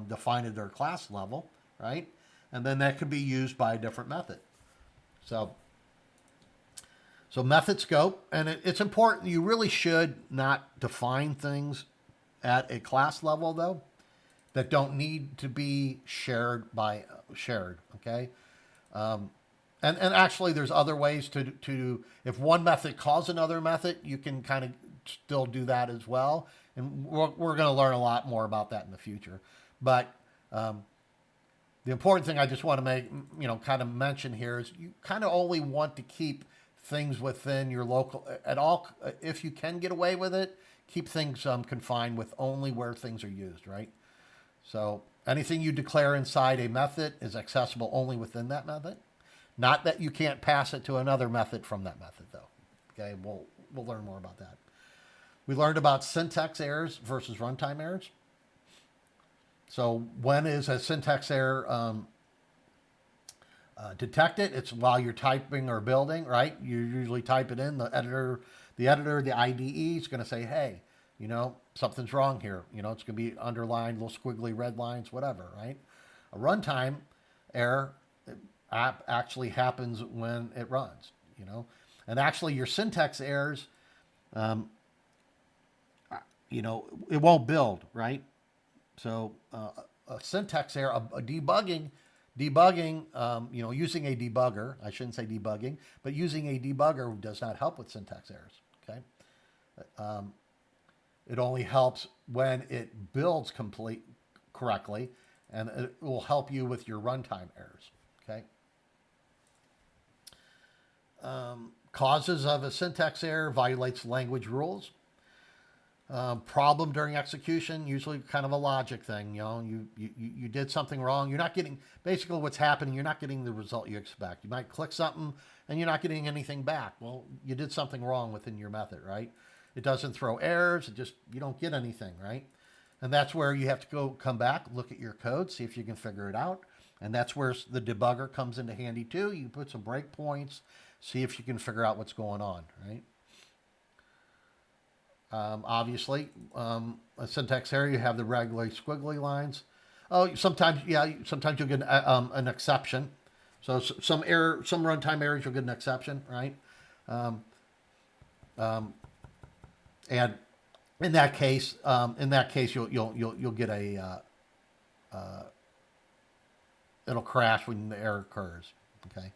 define it at our class level, right? And then that could be used by a different method. So method scope, and it's important. You really should not define things at a class level, though, that don't need to be shared. Okay. And actually, there's other ways to if one method calls another method, you can kind of still do that as well. And we're going to learn a lot more about that in the future. But the important thing I just want to make, kind of mention here is you kind of only want to keep things within your local at all. If you can get away with it, keep things confined with only where things are used, right? So anything you declare inside a method is accessible only within that method. Not that you can't pass it to another method from that method, though. Okay, we'll learn more about that. We learned about syntax errors versus runtime errors. So when is a syntax error detected? It's while you're typing or building, right? You usually type it in. The IDE is going to say, hey, something's wrong here. It's going to be underlined, little squiggly red lines, whatever, right? A runtime error actually happens when it runs, and actually your syntax errors, it won't build, right? So a syntax error, a debugging, using a debugger, I shouldn't say debugging, but using a debugger does not help with syntax errors, okay? It only helps when it builds correctly, and it will help you with your runtime errors, okay? Causes of a syntax error violates language rules. Problem during execution, usually kind of a logic thing. You did something wrong. You're not getting, basically what's happening, you're not getting the result you expect. You might click something and you're not getting anything back. Well, you did something wrong within your method, right? It doesn't throw errors. You don't get anything, right? And that's where you have to come back, look at your code, see if you can figure it out. And that's where the debugger comes into handy too. You put some breakpoints, see if you can figure out what's going on, right? Obviously, a syntax error, you have the regular squiggly lines. Oh, sometimes, yeah, sometimes you'll get an exception. So some runtime errors, you'll get an exception, right? And in that case, you'll get it'll crash when the error occurs. Okay.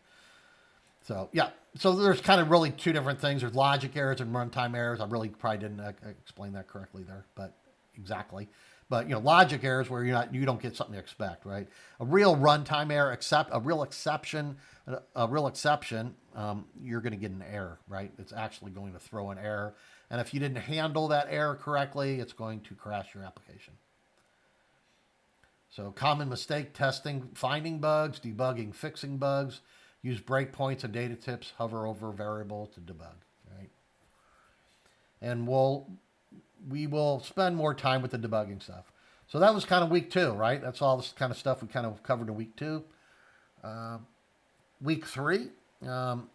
So yeah, so there's kind of really two different things. There's logic errors and runtime errors. I really probably didn't explain that correctly there, but exactly. But logic errors where you don't get something you expect, right? A real runtime error, a real exception, you're going to get an error, right? It's actually going to throw an error, and if you didn't handle that error correctly, it's going to crash your application. So common mistake testing, finding bugs, debugging, fixing bugs. Use breakpoints and data tips, hover over variable to debug, right? And we will spend more time with the debugging stuff. So that was kind of week 2, right? That's all this kind of stuff we kind of covered in week 2. Week 3, kind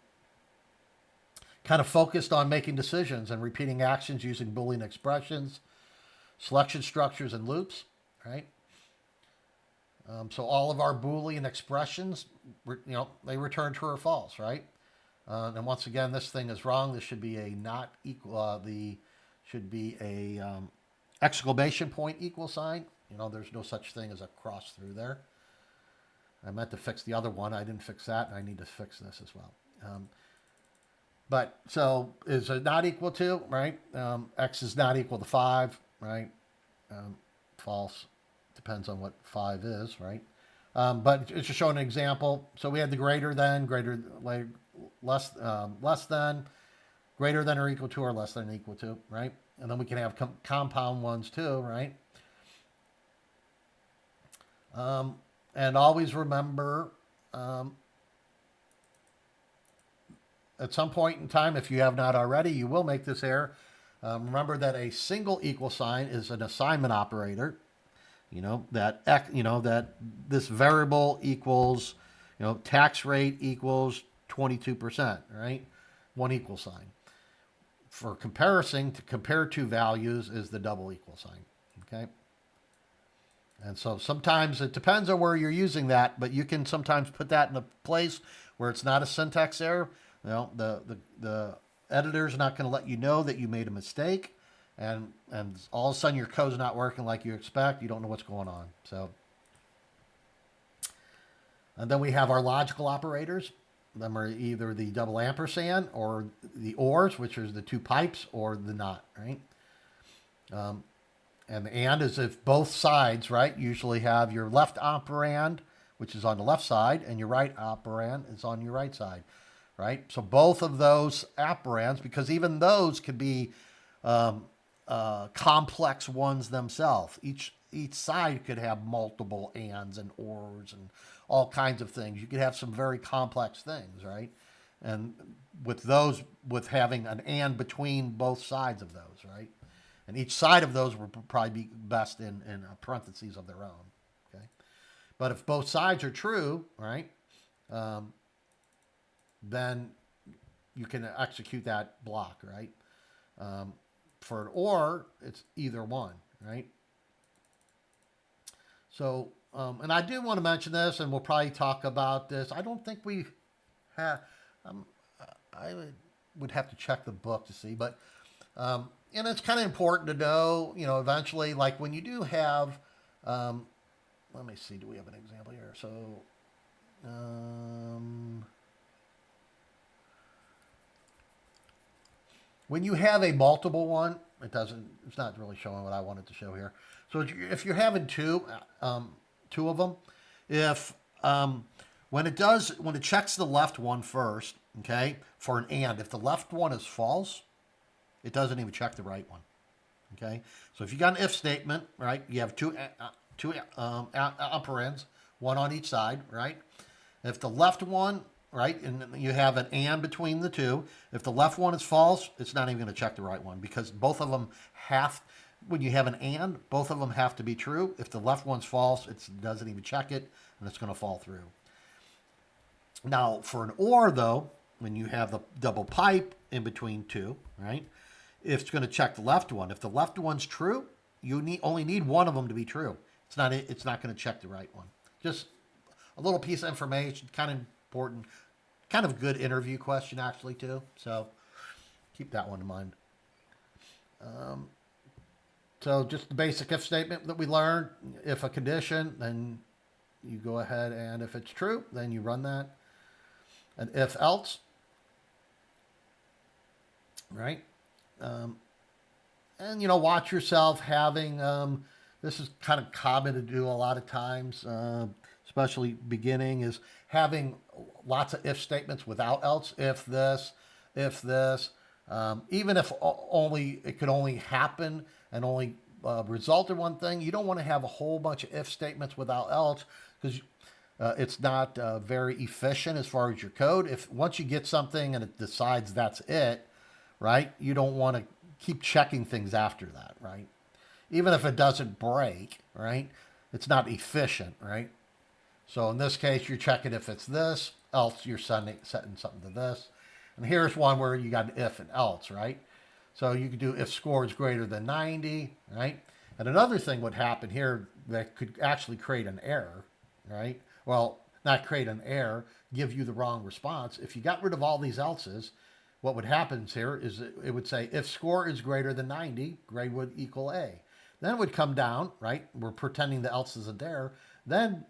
of focused on making decisions and repeating actions using Boolean expressions, selection structures, and loops, right? So all of our Boolean expressions, they return true or false, right? And once again, this thing is wrong. This should be a not equal. Should be a exclamation point equal sign. There's no such thing as a cross through there. I meant to fix the other one. I didn't fix that, and I need to fix this as well. But so is it not equal to, right? X is not equal to 5, right? False. Depends on what 5 is, right? But it's just showing an example. So we had the greater than, less than, greater than or equal to, or less than or equal to, right? And then we can have compound ones too, right? And always remember, at some point in time, if you have not already, you will make this error. Remember that a single equal sign is an assignment operator. That this variable equals, tax rate equals 22%, right? One equal sign. For comparison, to compare two values is the double equal sign, okay? And so sometimes it depends on where you're using that, but you can sometimes put that in a place where it's not a syntax error. The editor's not going to let you know that you made a mistake. And all of a sudden your code's not working like you expect. You don't know what's going on. So, and then we have our logical operators. Them are either the double ampersand or the ors, which is the two pipes, or the not, right? And the and is if both sides, right, usually have your left operand, which is on the left side, and your right operand is on your right side, right? So both of those operands, because even those could be complex ones themselves. Each side could have multiple ands and ors and all kinds of things. You could have some very complex things, right? And with having an and between both sides of those, right? And each side of those would probably be best in parentheses of their own, okay? But if both sides are true, right, then you can execute that block, right? For an or, it's either one, right? So, and I do want to mention this, and we'll probably talk about this. I don't think we have, I would have to check the book to see, but, and it's kind of important to know, eventually, like when you do have, let me see, do we have an example here? So, when you have a multiple one, it's not really showing what I wanted to show here. So if you're having two of them, when it checks the left one first, okay, for an and, if the left one is false, it doesn't even check the right one, Okay, so if you got an if statement, right, you have two operands, one on each side, right? If the left one, right, and you have an and between the two, if the left one is false, it's not even going to check the right one because both of them have, when you have an and, both of them have to be true. If the left one's false, it doesn't even check it and it's going to fall through. Now, for an or, though, when you have the double pipe in between two, right, it's going to check the left one. If the left one's true, you only need one of them to be true. It's not going to check the right one. Just a little piece of information, kind of important, kind of good interview question actually too. So keep that one in mind. So just the basic if statement that we learned. If a condition, then you go ahead and if it's true, then you run that. And if else, right? And watch yourself having. This is kind of common to do a lot of times, especially beginning, is having lots of if statements without else. If this, even if only it could only happen and only result in one thing. You don't want to have a whole bunch of if statements without else because it's not very efficient as far as your code. If once you get something and it decides that's it, right? You don't want to keep checking things after that, right? Even if it doesn't break, right? It's not efficient, right? So in this case, you're checking if it's this, else you're setting something to this. And here's one where you got an if and else, right? So you could do if score is greater than 90, right? And another thing would happen here that could actually create an error, right? Well, not create an error, give you the wrong response. If you got rid of all these else's, what would happen here is it would say if score is greater than 90, grade would equal A. Then it would come down, right? We're pretending the else isn't there. Then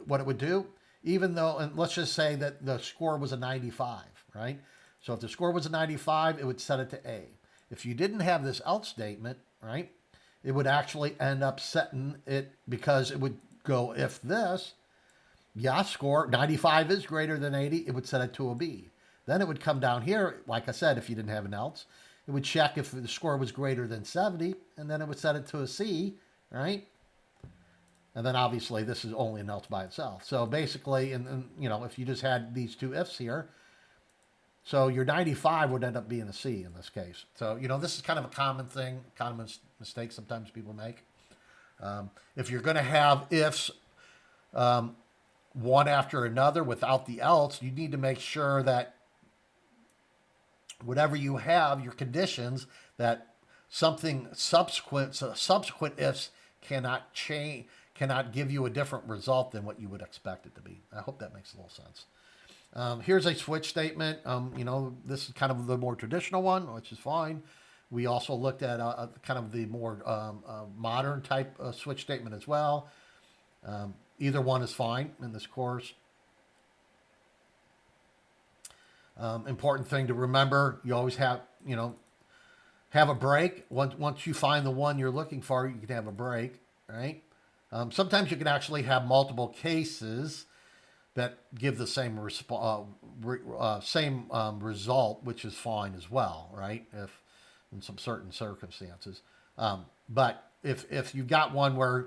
what it would do, even though, and let's just say that the score was a 95, right? So if the score was a 95, it would set it to A. If you didn't have this else statement, right, it would actually end up setting it because it would go if this, yeah, score 95 is greater than 80, it would set it to a B. Then it would come down here, like I said, if you didn't have an else, it would check if the score was greater than 70, and then it would set it to a C, right? And then obviously this is only an else by itself. So basically, and if you just had these two ifs here, so your 95 would end up being a C in this case. So, this is kind of a common thing, common mistake sometimes people make. If you're going to have ifs one after another without the else, you need to make sure that whatever you have, your conditions, that something subsequent ifs cannot change, cannot give you a different result than what you would expect it to be. I hope that makes a little sense. Here's a switch statement. This is kind of the more traditional one, which is fine. We also looked at kind of the more modern type switch statement as well. Either one is fine in this course. Important thing to remember, you always have a break. Once you find the one you're looking for, you can have a break, right? Sometimes you can actually have multiple cases that give the same result, which is fine as well, right? If in some certain circumstances. But if you got one where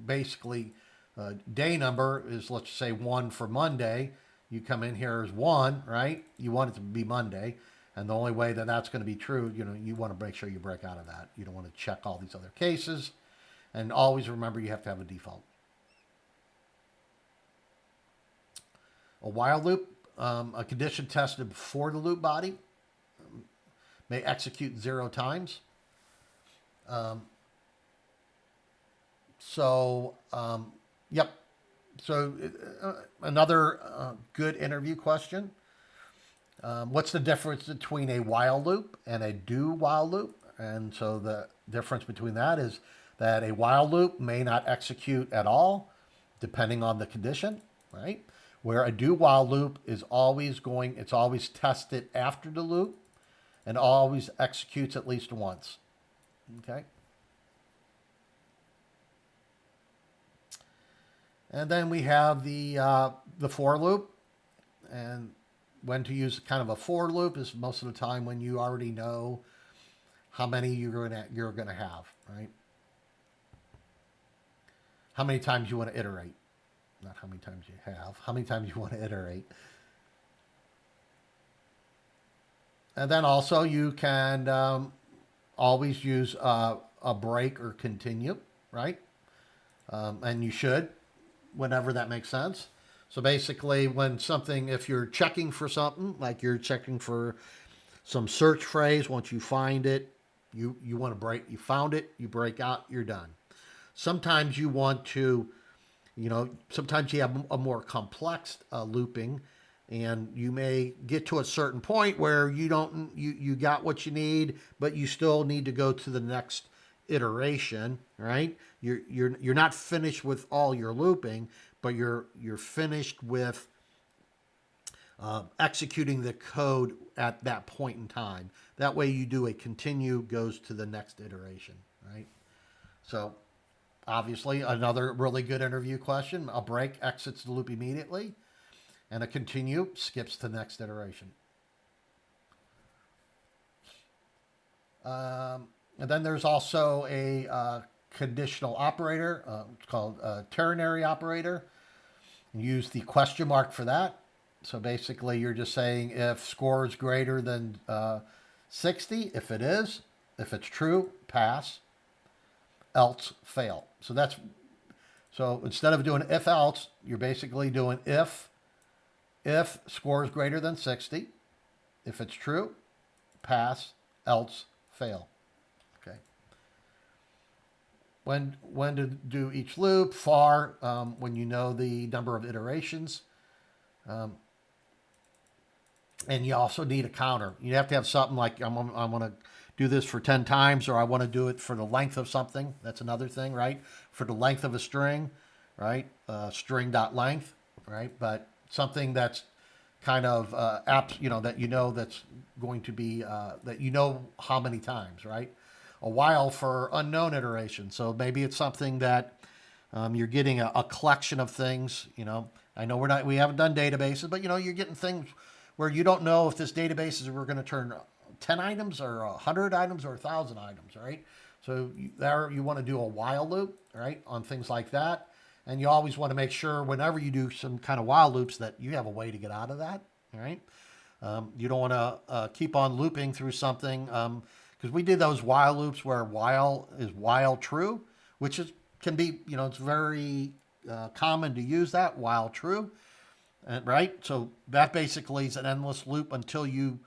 basically day number is, let's say, 1 for Monday, you come in here as 1, right? You want it to be Monday, and the only way that that's going to be true, you want to make sure you break out of that. You don't want to check all these other cases, and always remember you have to have a default. A while loop, a condition tested before the loop body, may execute 0 times. Yep. So another good interview question. What's the difference between a while loop and a do while loop? And so the difference between that is that a while loop may not execute at all, depending on the condition, right? Where a do while loop is it's always tested after the loop and always executes at least once. Okay. And then we have the for loop, and when to use kind of a for loop is most of the time when you already know how many you're gonna have, right? How many times you want to iterate, not how many times you have. How many times you want to iterate, and then also you can always use a break or continue, right? And you should whenever that makes sense. So basically, when something, if you're checking for something, like you're checking for some search phrase, once you find it, you want to break, you found it, you break out, you're done. Sometimes you want to, sometimes you have a more complex looping, and you may get to a certain point where you got what you need, but you still need to go to the next iteration, right? You're not finished with all your looping, but you're finished with executing the code at that point in time. That way, you do a continue goes to the next iteration, right? So obviously, another really good interview question: a break exits the loop immediately, and a continue skips to the next iteration. And then there's also a conditional operator. It's called a ternary operator. Use the question mark for that. So basically, you're just saying if score is greater than 60, if it is, if it's true, pass, else fail. So instead of doing if else, you're basically doing if score is greater than 60, if it's true, pass, else fail. Okay. When to do each loop? For when you know the number of iterations. And you also need a counter. You have to have something like I'm going to do this for 10 times, or I want to do it for the length of something. That's another thing, right? For the length of a string, right? String.length, right? But something that's kind of that's going to be that how many times, right? A while for unknown iteration. So maybe it's something that you're getting a collection of things. I know we haven't done databases, but you're getting things where you don't know if this database is we're going to turn 10 items or 100 items or 1,000 items, right? So there you want to do a while loop, right, on things like that. And you always want to make sure whenever you do some kind of while loops that you have a way to get out of that, right? You don't want to keep on looping through something because we did those while loops where while is while true, which can be, it's very common to use that while true. Right? So that basically is an endless loop until you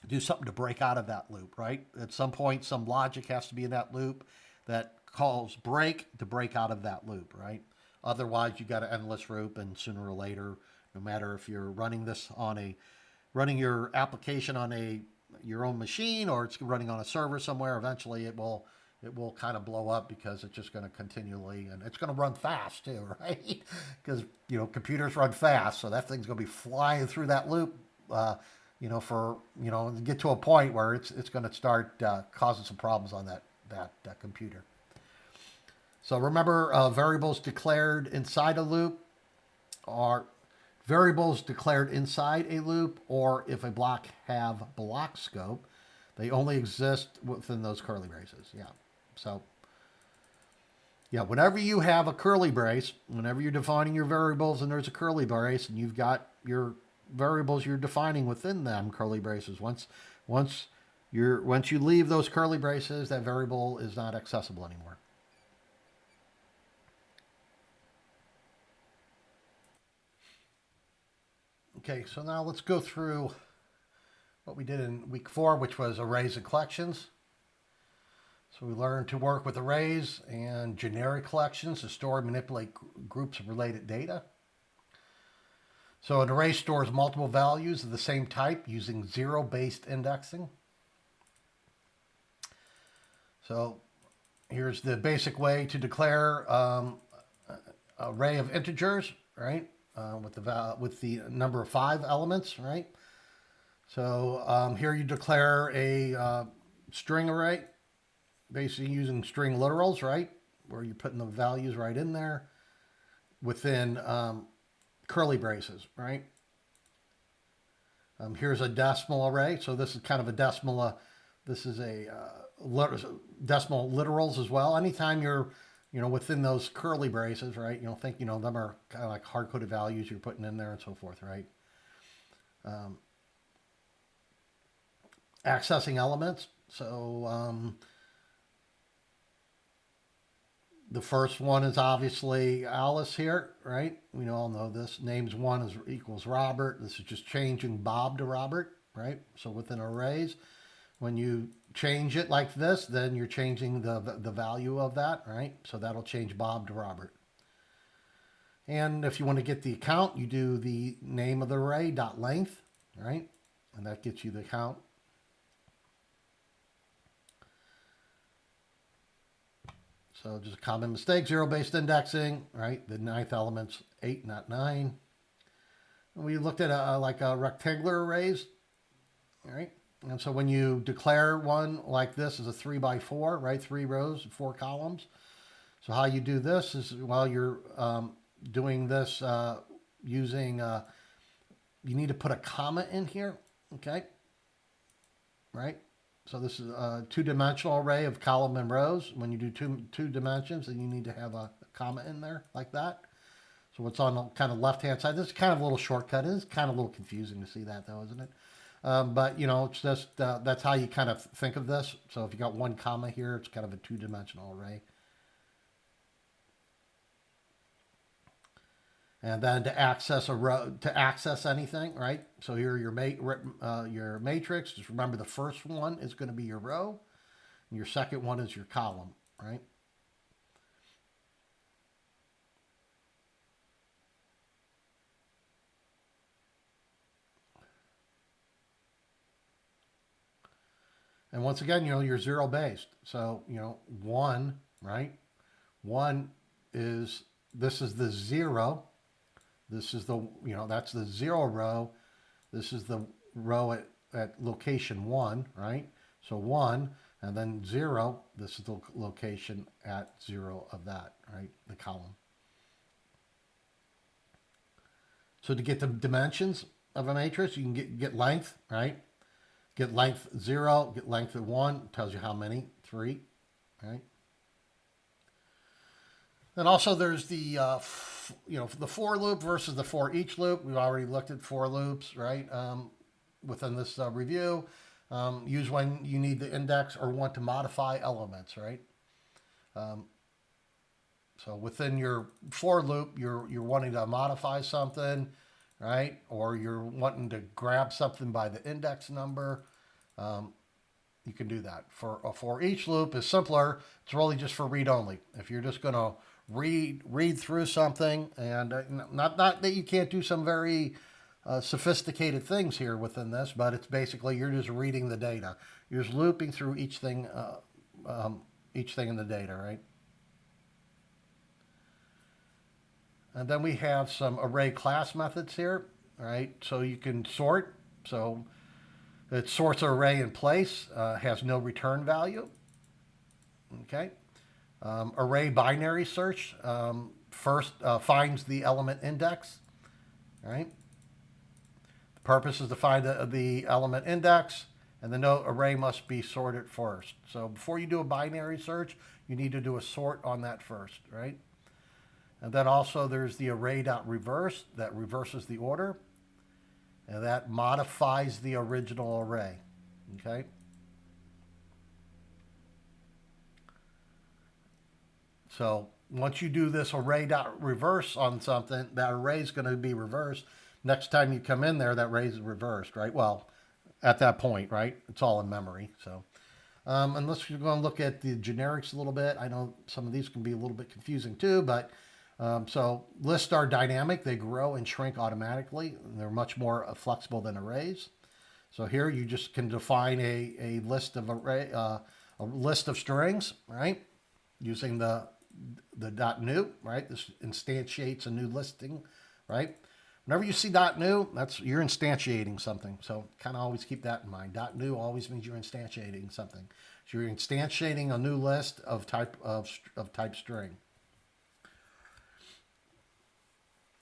do something to break out of that loop, right? At some point, some logic has to be in that loop that calls break to break out of that loop, right? Otherwise, you got an endless loop, and sooner or later, no matter if you're running your application on your own machine or it's running on a server somewhere, eventually it will kind of blow up because it's just going to continually, and it's going to run fast too, right? Because computers run fast, so that thing's going to be flying through that loop, get to a point where it's going to start causing some problems on that computer. So remember, variables declared inside a loop are variables declared inside a loop, or if a block have block scope, they only exist within those curly braces. Yeah. So, yeah, whenever you have a curly brace, whenever you're defining your variables and there's a curly brace and you've got your variables you're defining within them curly braces, once you leave those curly braces, that variable is not accessible anymore. Okay, so now let's go through what we did in week 4, which was arrays and collections. So we learned to work with arrays and generic collections to store and manipulate groups of related data. So an array stores multiple values of the same type using zero-based indexing. So here's the basic way to declare an array of integers, right? With the number of 5 elements, right? So here you declare a string array, basically using string literals, right? Where you're putting the values right in there within curly braces, right? Here's a decimal array. So this is kind of a decimal This is a decimal literals as well. Anytime you're, within those curly braces, right? Think, them are kind of like hard-coded values you're putting in there and so forth, right? Accessing elements. So the first one is obviously Alice here, right? We all know this. Names one is equals Robert. This is just changing Bob to Robert, right? So within arrays, when you change it like this, then you're changing the value of that, right? So that'll change Bob to Robert. And if you want to get the count, you do the name of the array dot length, right? And that gets you the count. So just a common mistake, zero-based indexing, right? The ninth element's 8, not 9. And we looked at like a rectangular arrays, right? And so when you declare one like this as a 3 by 4, right? 3 rows, 4 columns. So how you do this is while you're doing this using, you need to put a comma in here, okay? Right? So this is a two-dimensional array of column and rows. When you do two dimensions, then you need to have a comma in there like that. So what's on the kind of left-hand side, this is kind of a little shortcut. It's kind of a little confusing to see that though, isn't it? But it's just, that's how you kind of think of this. So if you got one comma here, it's kind of a two-dimensional array. And then to access a row, to access anything, right? So here your matrix. Just remember the first one is going to be your row, and your second one is your column, right? And once again, you're zero based. So one, right? One is this is the zero. This is the that's the zero row. This is the row at location 1, right? So 1 and then 0, this is the location at 0 of that, right? The column. So to get the dimensions of a matrix, you can get length, right? Get length 0, get length of 1, tells you how many, 3, right? And also there's the, the for loop versus the for each loop. We've already looked at for loops, right? Within this review. Use when you need the index or want to modify elements, right? So within your for loop, you're wanting to modify something, right? Or you're wanting to grab something by the index number. You can do that. For each loop is simpler. It's really just for read only. If you're just going to read through something, and not that you can't do some very sophisticated things here within this, but it's basically you're just reading the data. You're just looping through each thing in the data, right? And then we have some array class methods here, right? So you can sort. So it sorts an array in place, has no return value. Okay. Array binary search first finds the element index, right? The purpose is to find the element index, and the note array must be sorted first. So before you do a binary search, you need to do a sort on that first, right? And then also there's the array.reverse that reverses the order, and that modifies the original array, okay? So once you do this array.reverse on something, that array is going to be reversed. Next time you come in there, that array is reversed, right? Well, at that point, right? It's all in memory. So, and let's go and look at the generics a little bit. I know some of these can be a little bit confusing too, but so lists are dynamic. They grow and shrink automatically. They're much more flexible than arrays. So here you just can define a list of a list of strings, right? Using the .new, right? This instantiates a new listing, right? Whenever you see .new, you're instantiating something. So kind of always keep that in mind. .new always means you're instantiating something. So you're instantiating a new list of type string.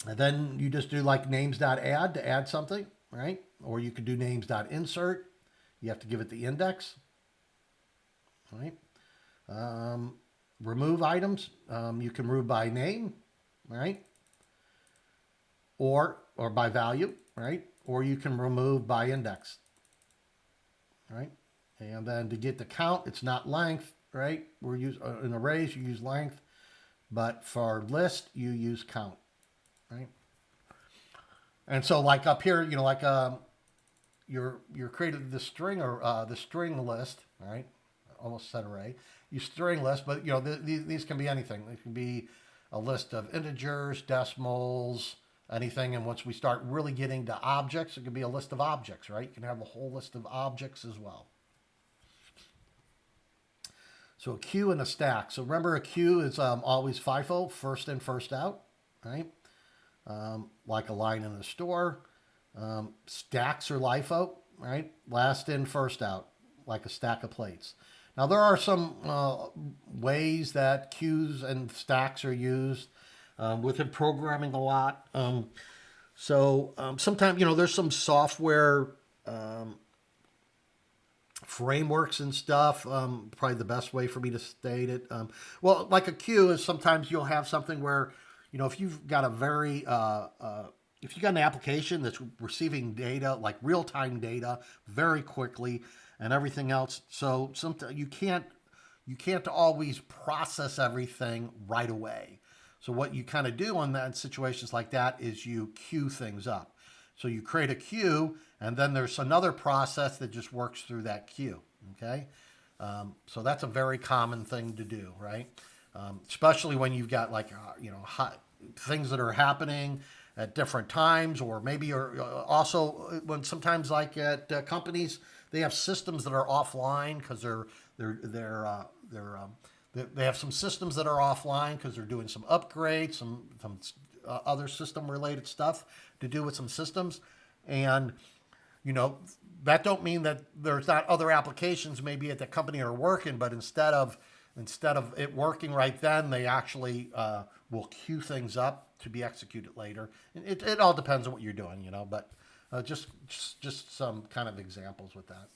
And then you just do like names.add to add something, right? Or you could do names.insert. You have to give it the index. right? Remove items. You can remove by name, right? Or by value, right? Or you can remove by index, right? And then to get the count, it's not length, right? We're use in arrays you use length, but for list you use count, right? And so like up here, like you're created the string or the string list, right? Almost said array. You string list, but these can be anything. They can be a list of integers, decimals, anything. And once we start really getting to objects, it can be a list of objects, right? You can have a whole list of objects as well. So a queue and a stack. So remember, a queue is always FIFO, first in, first out, right? Like a line in a store. Stacks are LIFO, right? Last in, first out, like a stack of plates. Now there are some ways that queues and stacks are used within programming a lot. Sometimes there's some software frameworks and stuff. Probably the best way for me to state it. Well, like a queue is sometimes you'll have something where if you've got a very if you got an application that's receiving data, like real-time data, very quickly, and everything else, so sometimes you can't always process everything right away. So what you kind of do on that in situations like that is you queue things up. So you create a queue, and then there's another process that just works through that queue. Okay, so that's a very common thing to do, right? Especially when you've got like hot things that are happening at different times, or maybe you're also when sometimes like at companies they have systems that are offline because they have some systems that are offline because they're doing some upgrades, some other system related stuff to do with some systems, and that don't mean that there's not other applications maybe at the company are working, but instead of it working right then, they actually will queue things up to be executed later. It all depends on what you're doing, but just some kind of examples with that.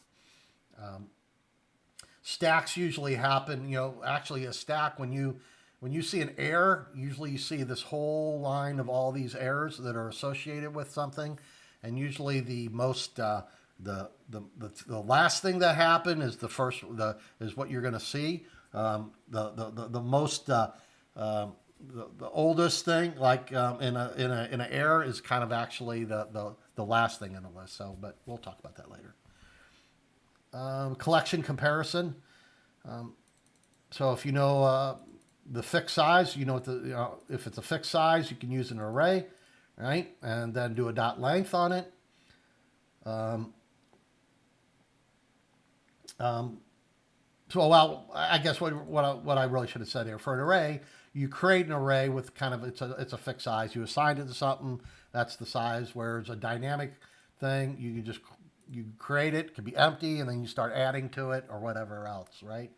Stacks usually happen, actually a stack when you see an error, usually you see this whole line of all these errors that are associated with something, and usually the most the last thing that happened is is what you're going to see. The most the oldest thing, like in an error, is kind of actually the last thing in the list. So, but we'll talk about that later. Collection comparison. So if the fixed size, if it's a fixed size, you can use an array, right? And then do a dot length on it. So, I guess what I really should have said here, for an array, you create an array with kind of it's a fixed size. You assign it to something, that's the size. Whereas a dynamic thing, you create it can be empty, and then you start adding to it or whatever else, right?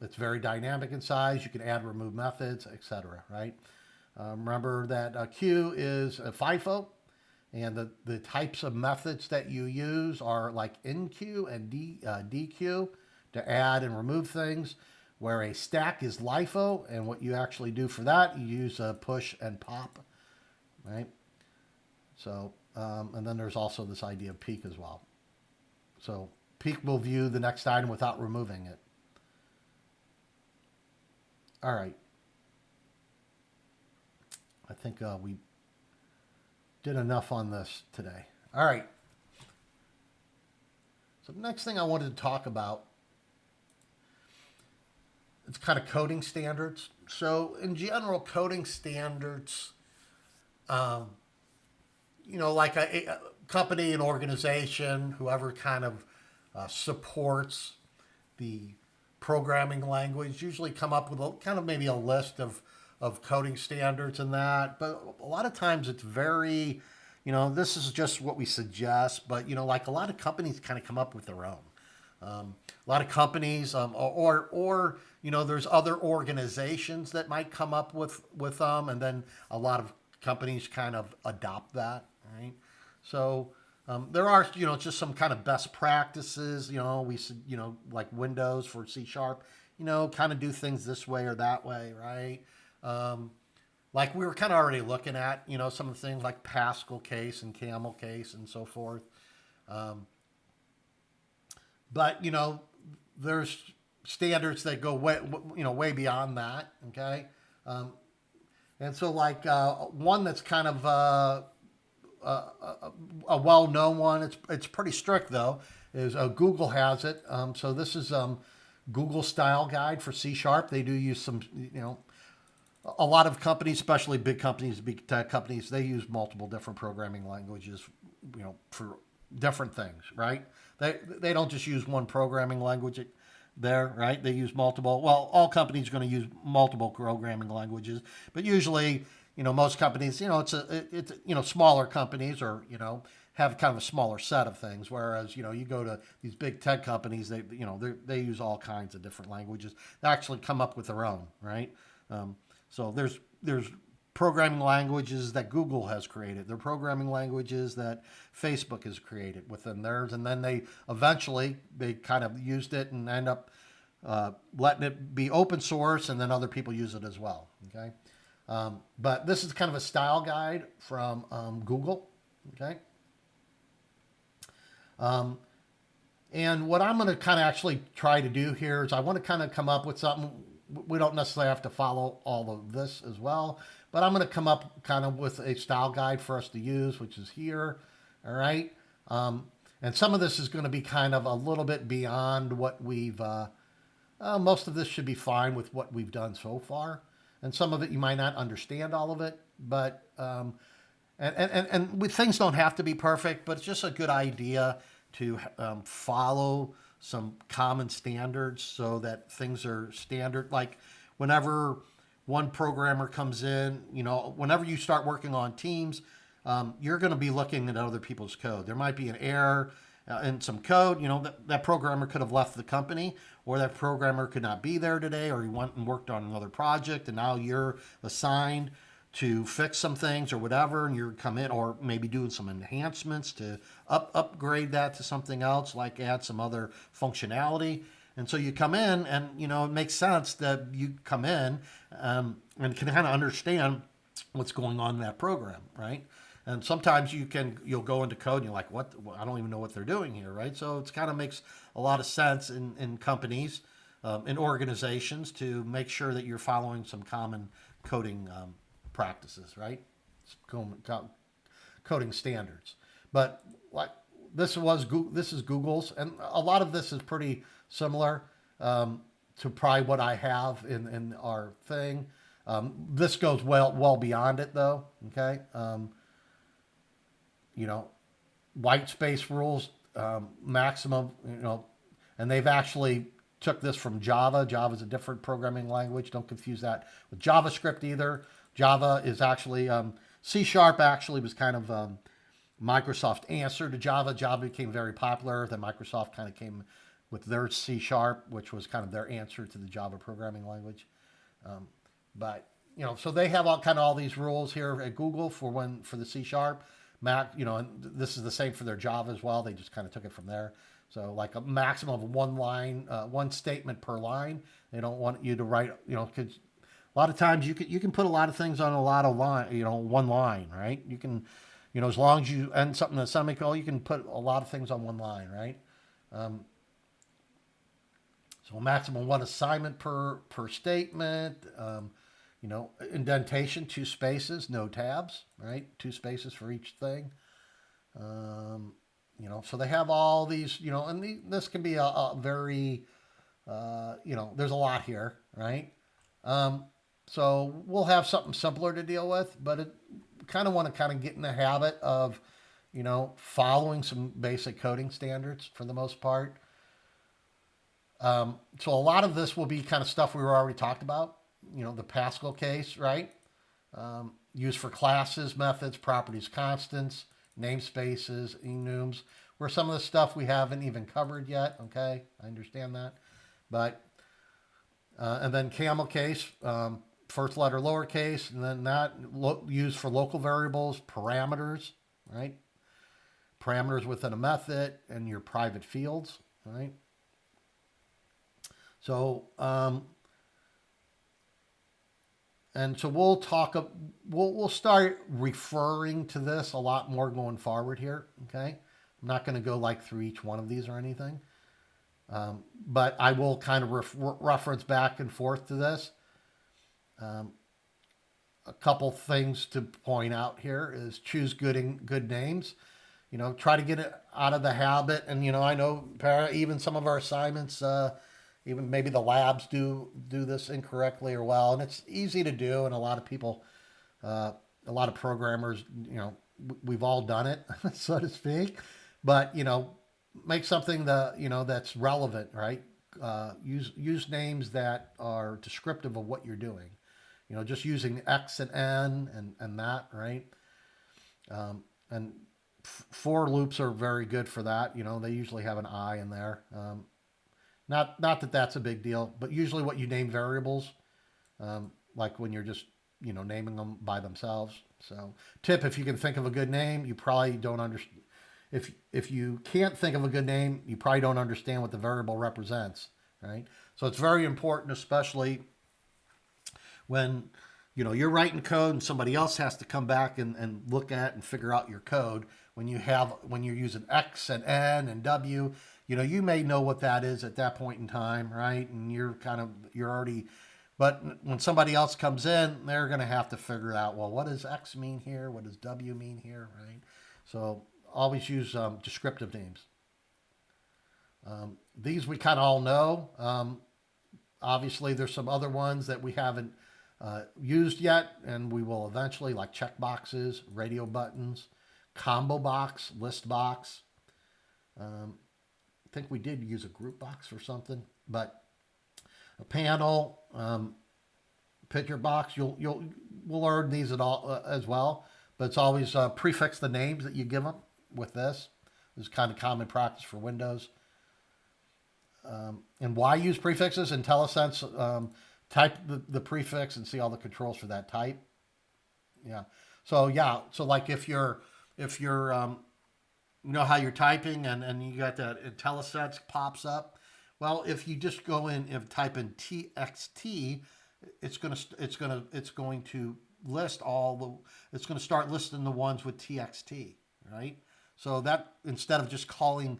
It's very dynamic in size. You can add, remove methods, etc. Right? Remember that queue is a FIFO, and the types of methods that you use are like enqueue and dequeue to add and remove things. Where a stack is LIFO, and what you actually do for that, you use a push and pop, right? So, and then there's also this idea of peek as well. So peek will view the next item without removing it. All right. I think we did enough on this today. All right. So the next thing I wanted to talk about, it's kind of coding standards. So in general, coding standards, like a company, an organization, whoever kind of supports the programming language, usually come up with kind of maybe a list of coding standards and that. But a lot of times it's very, this is just what we suggest. But, like a lot of companies kind of come up with their own. A lot of companies, or there's other organizations that might come up with them, and then a lot of companies kind of adopt that, right? So There are, just some kind of best practices. Like Windows for C Sharp. Kind of do things this way or that way, right? Um, like we were kind of already looking at, some of the things like Pascal case and Camel case and so forth. Um, but there's standards that go way beyond that. Okay, um, and so like one that's kind of a well-known one. It's pretty strict though. Is Google has it. So this is Google style guide for C Sharp. They do use some, a lot of companies, especially big companies, big tech companies, they use multiple different programming languages, for different things, right? They don't just use one programming language there, right? They use multiple. Well, all companies are going to use multiple programming languages, but usually, most companies, it's smaller companies or have kind of a smaller set of things. Whereas you go to these big tech companies, they use all kinds of different languages. They actually come up with their own, right? So there's programming languages that Google has created. There are programming languages that Facebook has created within theirs, and then they kind of used it and end up letting it be open source, and then other people use it as well. Okay, but this is kind of a style guide from Google. Okay, and what I'm going to kind of actually try to do here is I want to kind of come up with something. We don't necessarily have to follow all of this as well, but I'm going to come up kind of with a style guide for us to use, which is here. All right. And some of this is going to be kind of a little bit beyond what most of this should be fine with what we've done so far. And some of it, you might not understand all of it, but, things don't have to be perfect, but it's just a good idea to follow some common standards so that things are standard. Like whenever one programmer comes in, whenever you start working on teams, you're going to be looking at other people's code. There might be an error in some code. That programmer could have left the company, or that programmer could not be there today, or he went and worked on another project, and now you're assigned to fix some things or whatever, and you're come in, or maybe doing some enhancements to upgrade that to something else, like add some other functionality. And so you come in, and it makes sense that you come in and can kind of understand what's going on in that program, right? And sometimes you'll go into code and you're like, what? I don't even know what they're doing here, right? So it kind of makes a lot of sense in companies, in organizations, to make sure that you're following some common coding practices, right? Coding standards. But like this is Google's, and a lot of this is pretty similar to probably what I have in our thing. This goes well beyond it though. Okay, white space rules, maximum. And they've actually took this from Java. Java is a different programming language. Don't confuse that with JavaScript either. Java is actually C Sharp. Actually, was kind of Microsoft answer to Java. Java became very popular. Then Microsoft kind of came with their C Sharp, which was kind of their answer to the Java programming language. But so they have all these rules here at Google for the C Sharp. Mac, and this is the same for their Java as well. They just kind of took it from there. So like a maximum of one statement per line. They don't want you to write, because a lot of times you can put a lot of things on a lot of one line, right? You can, as long as you end something in a semicolon, you can put a lot of things on one line, right? So a maximum one assignment per statement. Indentation, 2 spaces, no tabs, right? 2 spaces for each thing. So they have all these, and this can be a very, there's a lot here, right? So we'll have something simpler to deal with, but it kind of want to kind of get in the habit of, following some basic coding standards for the most part. So a lot of this will be kind of stuff we were already talked about. The Pascal case, right? Used for classes, methods, properties, constants, namespaces, enums, where some of the stuff we haven't even covered yet. Okay, I understand that. But, and then camel case, first letter lowercase, and then that used for local variables, parameters, right? parameters within a method, and your private fields, right? So, and so we'll start referring to this a lot more going forward here. Okay, I'm not going to go like through each one of these or anything, but I will kind of reference back and forth to this. A couple things to point out here is choose good names. Try to get it out of the habit. And I know even some of our assignments, even maybe the labs do this incorrectly or well, and it's easy to do. And a lot of people, a lot of programmers, we've all done it, so to speak. But make something that's relevant, right? Use names that are descriptive of what you're doing. Just using X and N and that, right? And for loops are very good for that. They usually have an I in there. Not that that's a big deal, but usually what you name variables, like when you're just naming them by themselves. So tip: if you can think of a good name, you probably don't understand. If you can't think of a good name, you probably don't understand what the variable represents, right? So it's very important, especially when you're writing code and somebody else has to come back and look at and figure out your code. When you're using X and N and W, you may know what that is at that point in time, right? And you're already, but when somebody else comes in, they're going to have to figure out, well, what does X mean here? What does W mean here, right? So always use descriptive names. These we kind of all know. Obviously, there's some other ones that we haven't used yet, and we will eventually, like checkboxes, radio buttons, combo box, list box. I think we did use a group box or something, but a panel, picture box. We'll learn these at all as well, but it's always prefix the names that you give them with this. This is kind of common practice for Windows. And why use prefixes? IntelliSense, type the prefix and see all the controls for that type. Yeah. So like if you're how you're typing and you got that IntelliSense pops up. Well, if you just go in and type in TXT, it's going to list it's going to start listing the ones with TXT, right? So that instead of just calling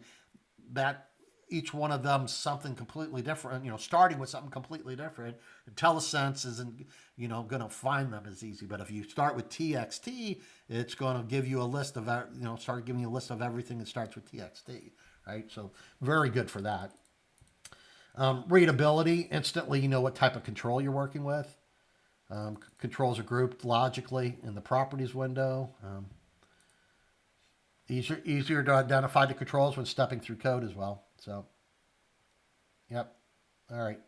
that each one of them something completely different, starting with something completely different, IntelliSense isn't, going to find them as easy. But if you start with TXT, it's going to give you a list of, start giving you a list of everything that starts with TXT, right? So very good for that. Readability, instantly you know what type of control you're working with. Controls are grouped logically in the properties window. Easier to identify the controls when stepping through code as well. So, yep. All right.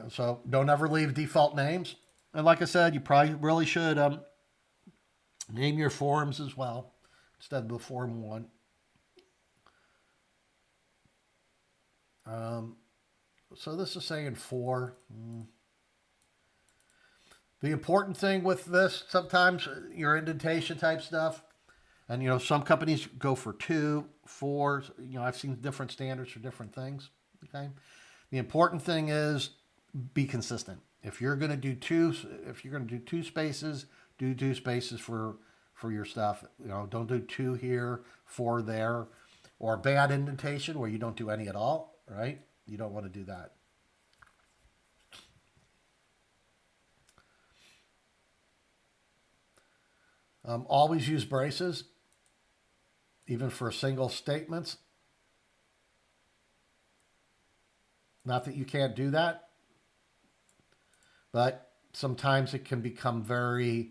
So don't ever leave default names. And like I said, you probably really should name your forms as well instead of the form one. So this is saying 4. The important thing with this, sometimes your indentation type stuff, and some companies go for 2, 4. I've seen different standards for different things. Okay, the important thing is be consistent. If you're going to do 2 spaces, do 2 spaces for your stuff. Don't do 2 here, 4 there, or bad indentation where you don't do any at all. Right? You don't want to do that. Always use braces, even for single statements. Not that you can't do that, but sometimes it can become very,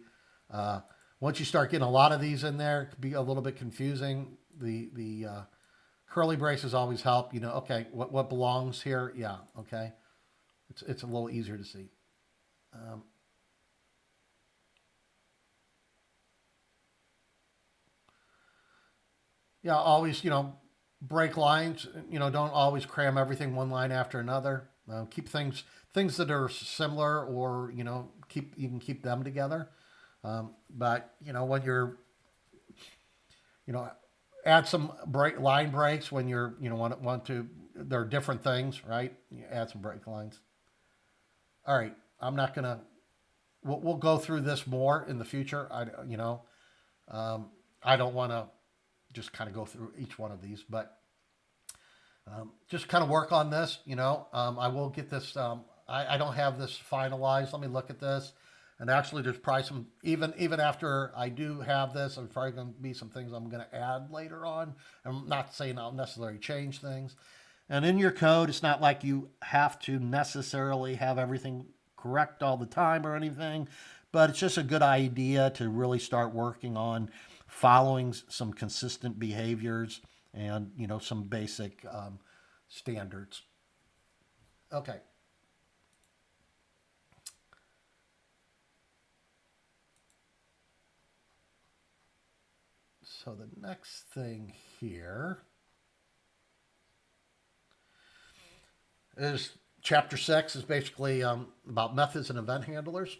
once you start getting a lot of these in there, it can be a little bit confusing. The curly braces always help. Okay, what belongs here? Yeah, okay. It's a little easier to see. Yeah, always, break lines. Don't always cram everything one line after another. Keep things that are similar, or you can keep them together. But when you're, you know, add some line breaks when you're, want to. There are different things, right? You add some break lines. All right, I'm not gonna. We'll go through this more in the future. Um, I don't want to just kind of go through each one of these, but just kind of work on this. I will get this. I don't have this finalized. Let me look at this. And actually, there's probably some even after I do have this, there's probably going to be some things I'm going to add later on. I'm not saying I'll necessarily change things. And in your code, it's not like you have to necessarily have everything correct all the time or anything, but it's just a good idea to really start working on following some consistent behaviors and some basic standards. Okay. So the next thing here is chapter 6 is basically about methods and event handlers.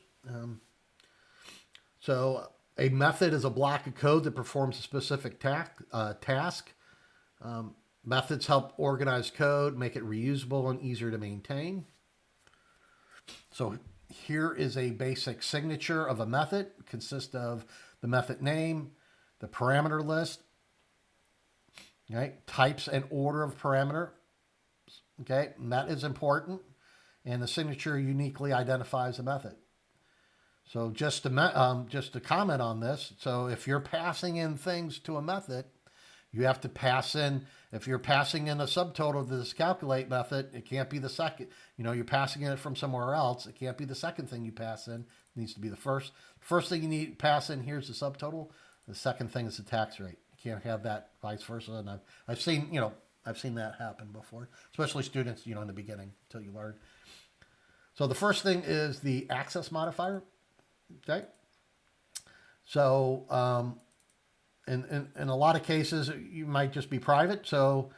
So a method is a block of code that performs a specific task. Methods help organize code, make it reusable and easier to maintain. So here is a basic signature of a method. It consists of the method name, the parameter list, right? Types and order of parameter. Okay, and that is important. And the signature uniquely identifies the method. So just to comment on this, so if you're passing in things to a method, you have to pass in. If you're passing in a subtotal to this calculate method, it can't be the second. You're passing in it from somewhere else. It can't be the second thing you pass in. It needs to be the first. First thing you need to pass in here's the subtotal. The second thing is the tax rate. You can't have that vice versa. And I've seen that happen before, especially students, in the beginning until you learn. So the first thing is the access modifier. Okay. So in a lot of cases, you might just be private. So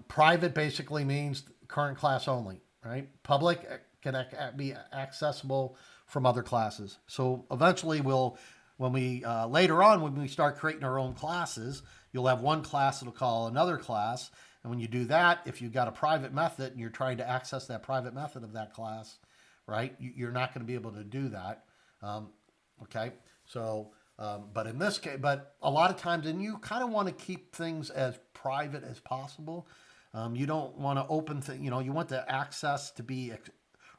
private basically means current class only, right? Public can be accessible from other classes. So eventually when we later on, when we start creating our own classes, you'll have one class that'll call another class. And when you do that, if you've got a private method and you're trying to access that private method of that class, right, you're not going to be able to do that. Okay. So, but in this case, but a lot of times, and you kind of want to keep things as private as possible. You don't want to open things, you want the access to be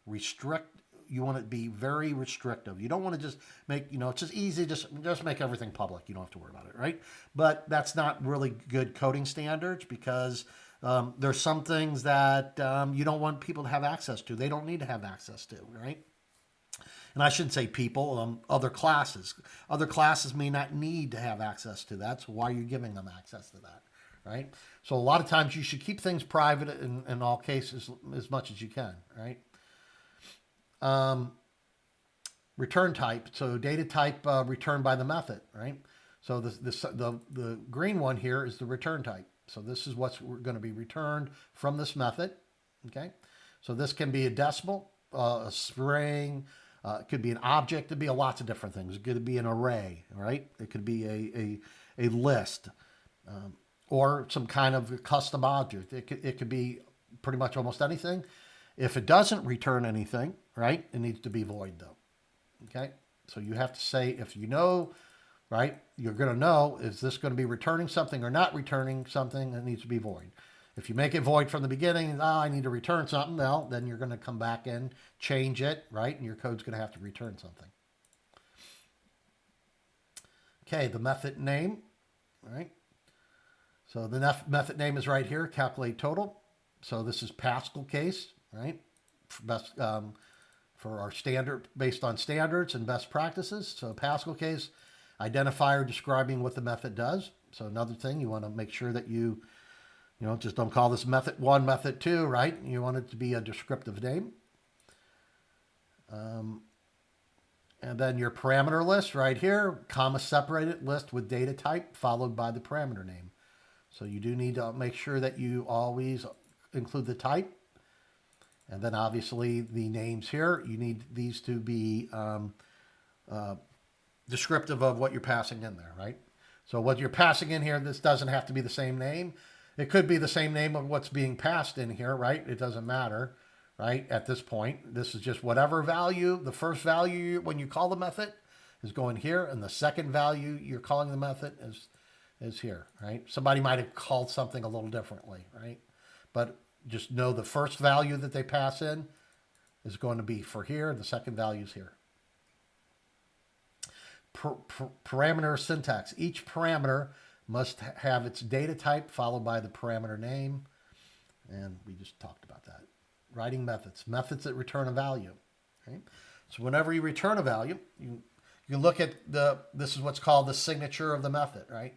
restrict. You want it to be very restrictive. You don't want to just make, it's just easy, just make everything public. You don't have to worry about it, right? But that's not really good coding standards because there's some things that you don't want people to have access to. They don't need to have access to, right? And I shouldn't say people, other classes. Other classes may not need to have access to that, so why are you giving them access to that, right? So a lot of times you should keep things private in all cases as much as you can, right? Return type, so data type returned by the method, right? So the green one here is the return type. So this is what's going to be returned from this method, okay? So this can be a decimal, a string, it could be an object. It could be lots of different things. It could be an array, right? It could be a list or some kind of custom object. It could be pretty much almost anything. If it doesn't return anything, right, it needs to be void though. Okay, so you have to say if right, you're going to know is this going to be returning something or not returning something that needs to be void. If you make it void from the beginning, I need to return something, well, then you're going to come back in, change it, right? And your code's going to have to return something. Okay, the method name, right? So the method name is right here, calculate total. So this is Pascal case, right? For our standard, based on standards and best practices. So Pascal case, identifier describing what the method does. So another thing, you want to make sure that you just don't call this method 1, method 2, right? You want it to be a descriptive name. And then your parameter list right here, comma separated list with data type followed by the parameter name. So you do need to make sure that you always include the type. And then obviously the names here, you need these to be descriptive of what you're passing in there, right? So what you're passing in here, this doesn't have to be the same name. It could be the same name of what's being passed in here, right? It doesn't matter, right? At this point, this is just whatever value, the first value when you call the method is going here, and the second value you're calling the method is here, right? Somebody might have called something a little differently, right? But just know the first value that they pass in is going to be for here, the second value is here. Parameter syntax. Each parameter must have its data type followed by the parameter name. And we just talked about that. Writing methods. Methods that return a value. Okay? So whenever you return a value, you look at this is what's called the signature of the method, right?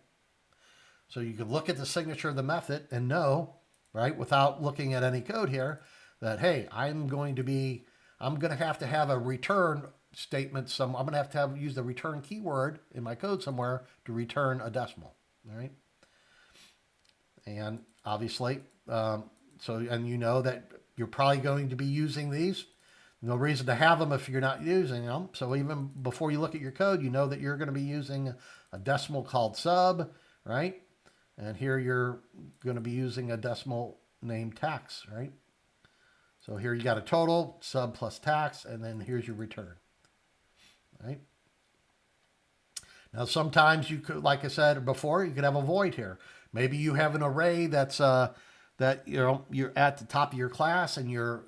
So you can look at the signature of the method and know, right, without looking at any code here, that, hey, I'm going to have a return statement. I'm going to have use the return keyword in my code somewhere to return a decimal, all right? And obviously, and you know that you're probably going to be using these. No reason to have them if you're not using them. So even before you look at your code, you know that you're going to be using a decimal called sub, right? And here you're going to be using a decimal named tax, right? So here you got a total, sub plus tax, and then here's your return, right? Now sometimes you could, like I said before, you could have a void here. Maybe you have an array that's that you're at the top of your class and you're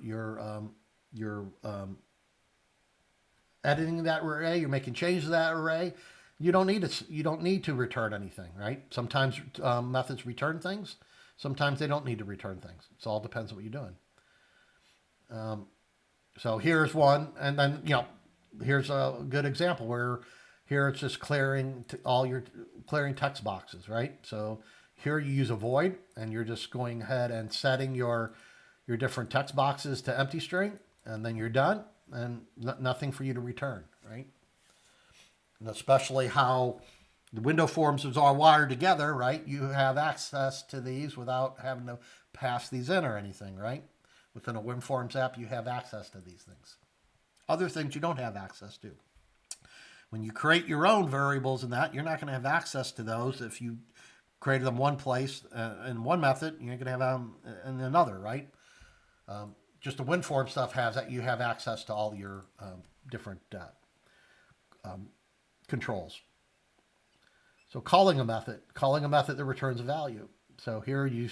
editing that array, you're making changes to that array. You don't need to return anything, right? Sometimes methods return things. Sometimes they don't need to return things. It all depends on what you're doing. So here's one, and then here's a good example where here it's just clearing text boxes, right? So here you use a void, and you're just going ahead and setting your different text boxes to empty string, and then you're done, and nothing for you to return, right? And especially how the window forms are wired together, right? You have access to these without having to pass these in or anything, right? Within a WinForms app, you have access to these things. Other things you don't have access to. When you create your own variables in that, you're not going to have access to those if you created them one place in one method. You're going to have them in another, right? Just the WinForm stuff has that you have access to all your different controls. So calling a method that returns a value. So here the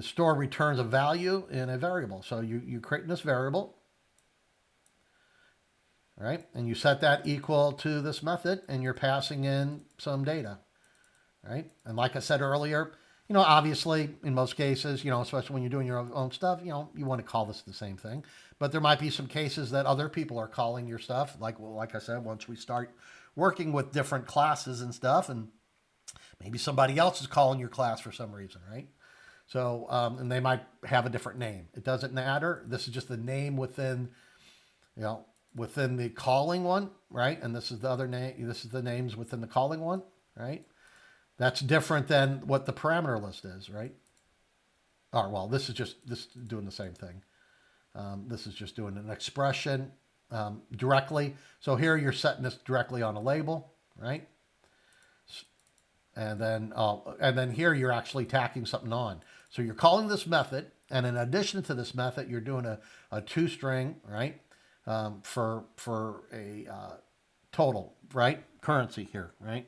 store returns a value in a variable. So you create this variable, right? And you set that equal to this method, and you're passing in some data, right? And like I said earlier, obviously in most cases, especially when you're doing your own stuff, you want to call this the same thing. But there might be some cases that other people are calling your stuff. Like I said, once we start working with different classes and stuff, and maybe somebody else is calling your class for some reason, right? So, and they might have a different name. It doesn't matter. This is just the name within the calling one, right? And this is the other name. This is the names within the calling one, right? That's different than what the parameter list is, right? Or well, this is doing the same thing. This is just doing an expression directly. So here you're setting this directly on a label, right? And then here you're actually tacking something on. So you're calling this method, and in addition to this method, you're doing a toString, right? For a total, right? Currency here, right?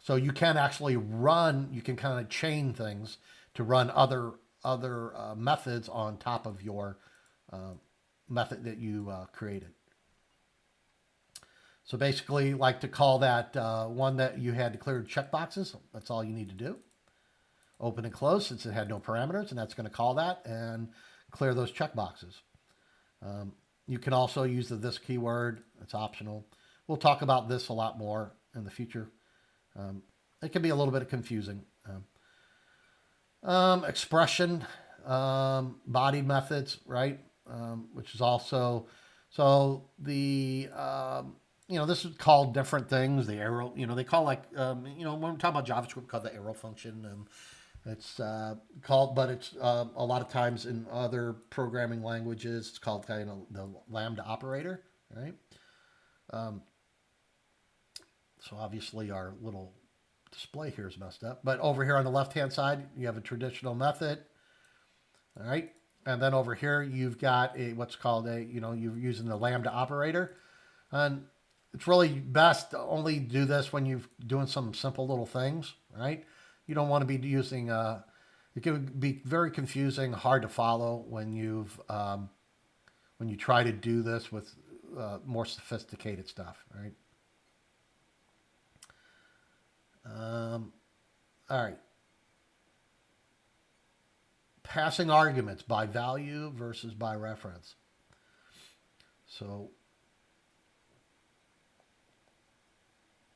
So you can actually you can kind of chain things to run other methods on top of your method that you created. So basically, like to call that one that you had declared checkboxes. That's all you need to do. Open and close since it had no parameters, and that's going to call that and clear those checkboxes. You can also use the this keyword. It's optional. We'll talk about this a lot more in the future. It can be a little bit confusing. Expression, body methods, right? Which is also, so the, this is called different things. The arrow, they call when we're talking about JavaScript, called the arrow function. It's called, but it's a lot of times in other programming languages, it's called kind of the lambda operator, right? So obviously our little display here is messed up. But over here on the left-hand side, you have a traditional method. All right. And then over here, you've got what's called you're using the lambda operator. And it's really best to only do this when you're doing some simple little things, right? You don't want to be using, it can be very confusing, hard to follow when you try to do this with more sophisticated stuff, right? All right. Passing arguments by value versus by reference. So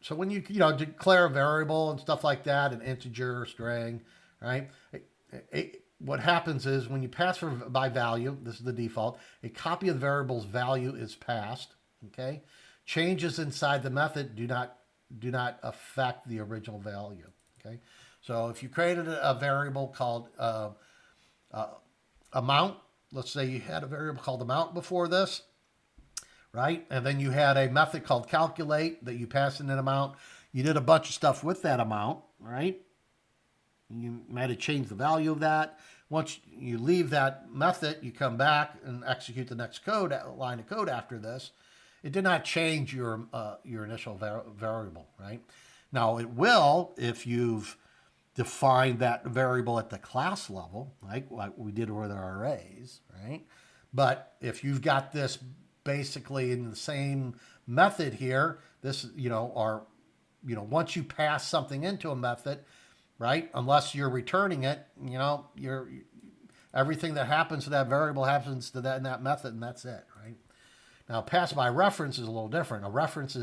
when you declare a variable and stuff like that, an integer or string, right? What happens is when you pass by value, this is the default, a copy of the variable's value is passed. Okay, changes inside the method do not affect the original value. Okay, so if you created a variable called amount, let's say you had a variable called amount before this, right? And then you had a method called calculate that you pass in an amount. You did a bunch of stuff with that amount, right? You might have changed the value of that. Once you leave that method, you come back and execute the next line of code after this. It did not change your initial variable, right? Now it will if you've defined that variable at the class level, like we did with our arrays, right? But if you've got this basically in the same method here, this, once you pass something into a method, right? Unless you're returning it, everything that happens to that variable happens to that in that method, and that's it, right? Now, pass by reference is a little different. A reference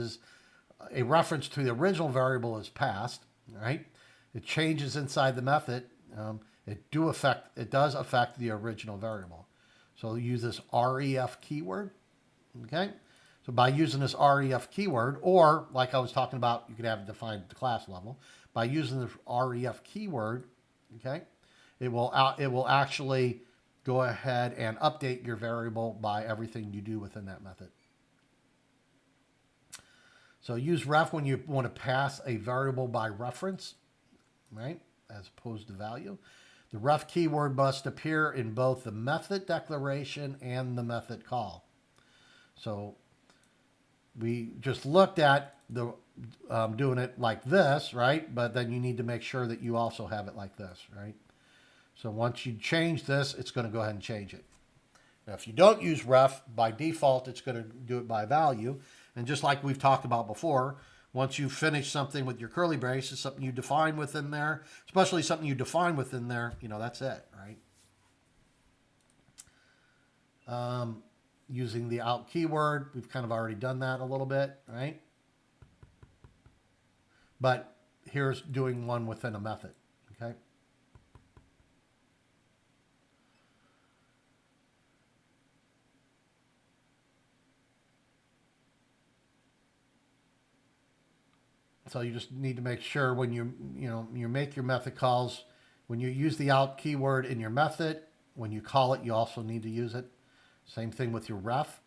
to the original variable is passed, right? It changes inside the method. It does affect the original variable. So use this ref keyword. Okay, so by using this ref keyword, or like I was talking about, you could have it defined at the class level. By using the ref keyword, okay, it will actually go ahead and update your variable by everything you do within that method. So use ref when you want to pass a variable by reference, right, as opposed to value. The ref keyword must appear in both the method declaration and the method call. So we just looked at the doing it like this, right? But then you need to make sure that you also have it like this, right? So once you change this, it's going to go ahead and change it. Now, if you don't use ref, by default, it's going to do it by value. And just like we've talked about before, once you finish something with your curly braces, something you define within there, especially something you define within there, that's it, right? Using the out keyword, we've kind of already done that a little bit, right? But here's doing one within a method, okay? So you just need to make sure when you make your method calls, when you use the out keyword in your method, when you call it, you also need to use it. Same thing with your ref.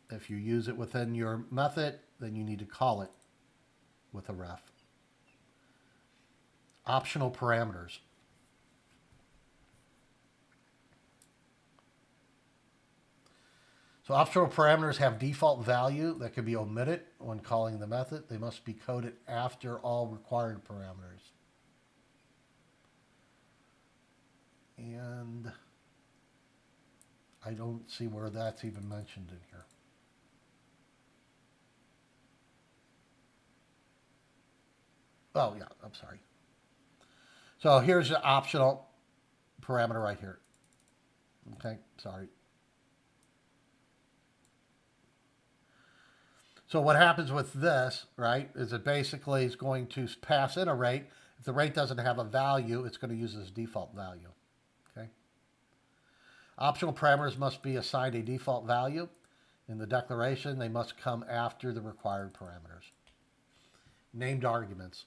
If you use it within your method, then you need to call it with a ref. Optional parameters. So optional parameters have default value that can be omitted when calling the method. They must be coded after all required parameters. And I don't see where that's even mentioned in here. Oh, yeah, I'm sorry. So here's the optional parameter right here. Okay, sorry. So what happens with this, right, is it basically is going to pass in a rate. If the rate doesn't have a value, it's going to use its default value. Okay. Optional parameters must be assigned a default value. In the declaration, they must come after the required parameters. Named arguments.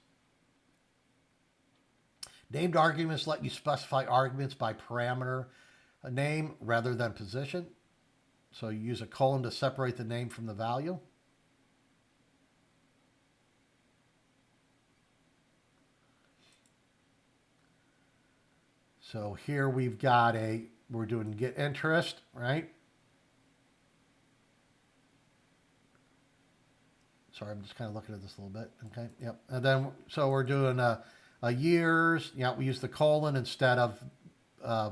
Named arguments let you specify arguments by parameter name rather than position. So you use a colon to separate the name from the value. So here we've got we're doing get interest, right? Sorry, I'm just kind of looking at this a little bit. Okay, yep. And then, so we're doing a years. Yeah, we use the colon instead of uh,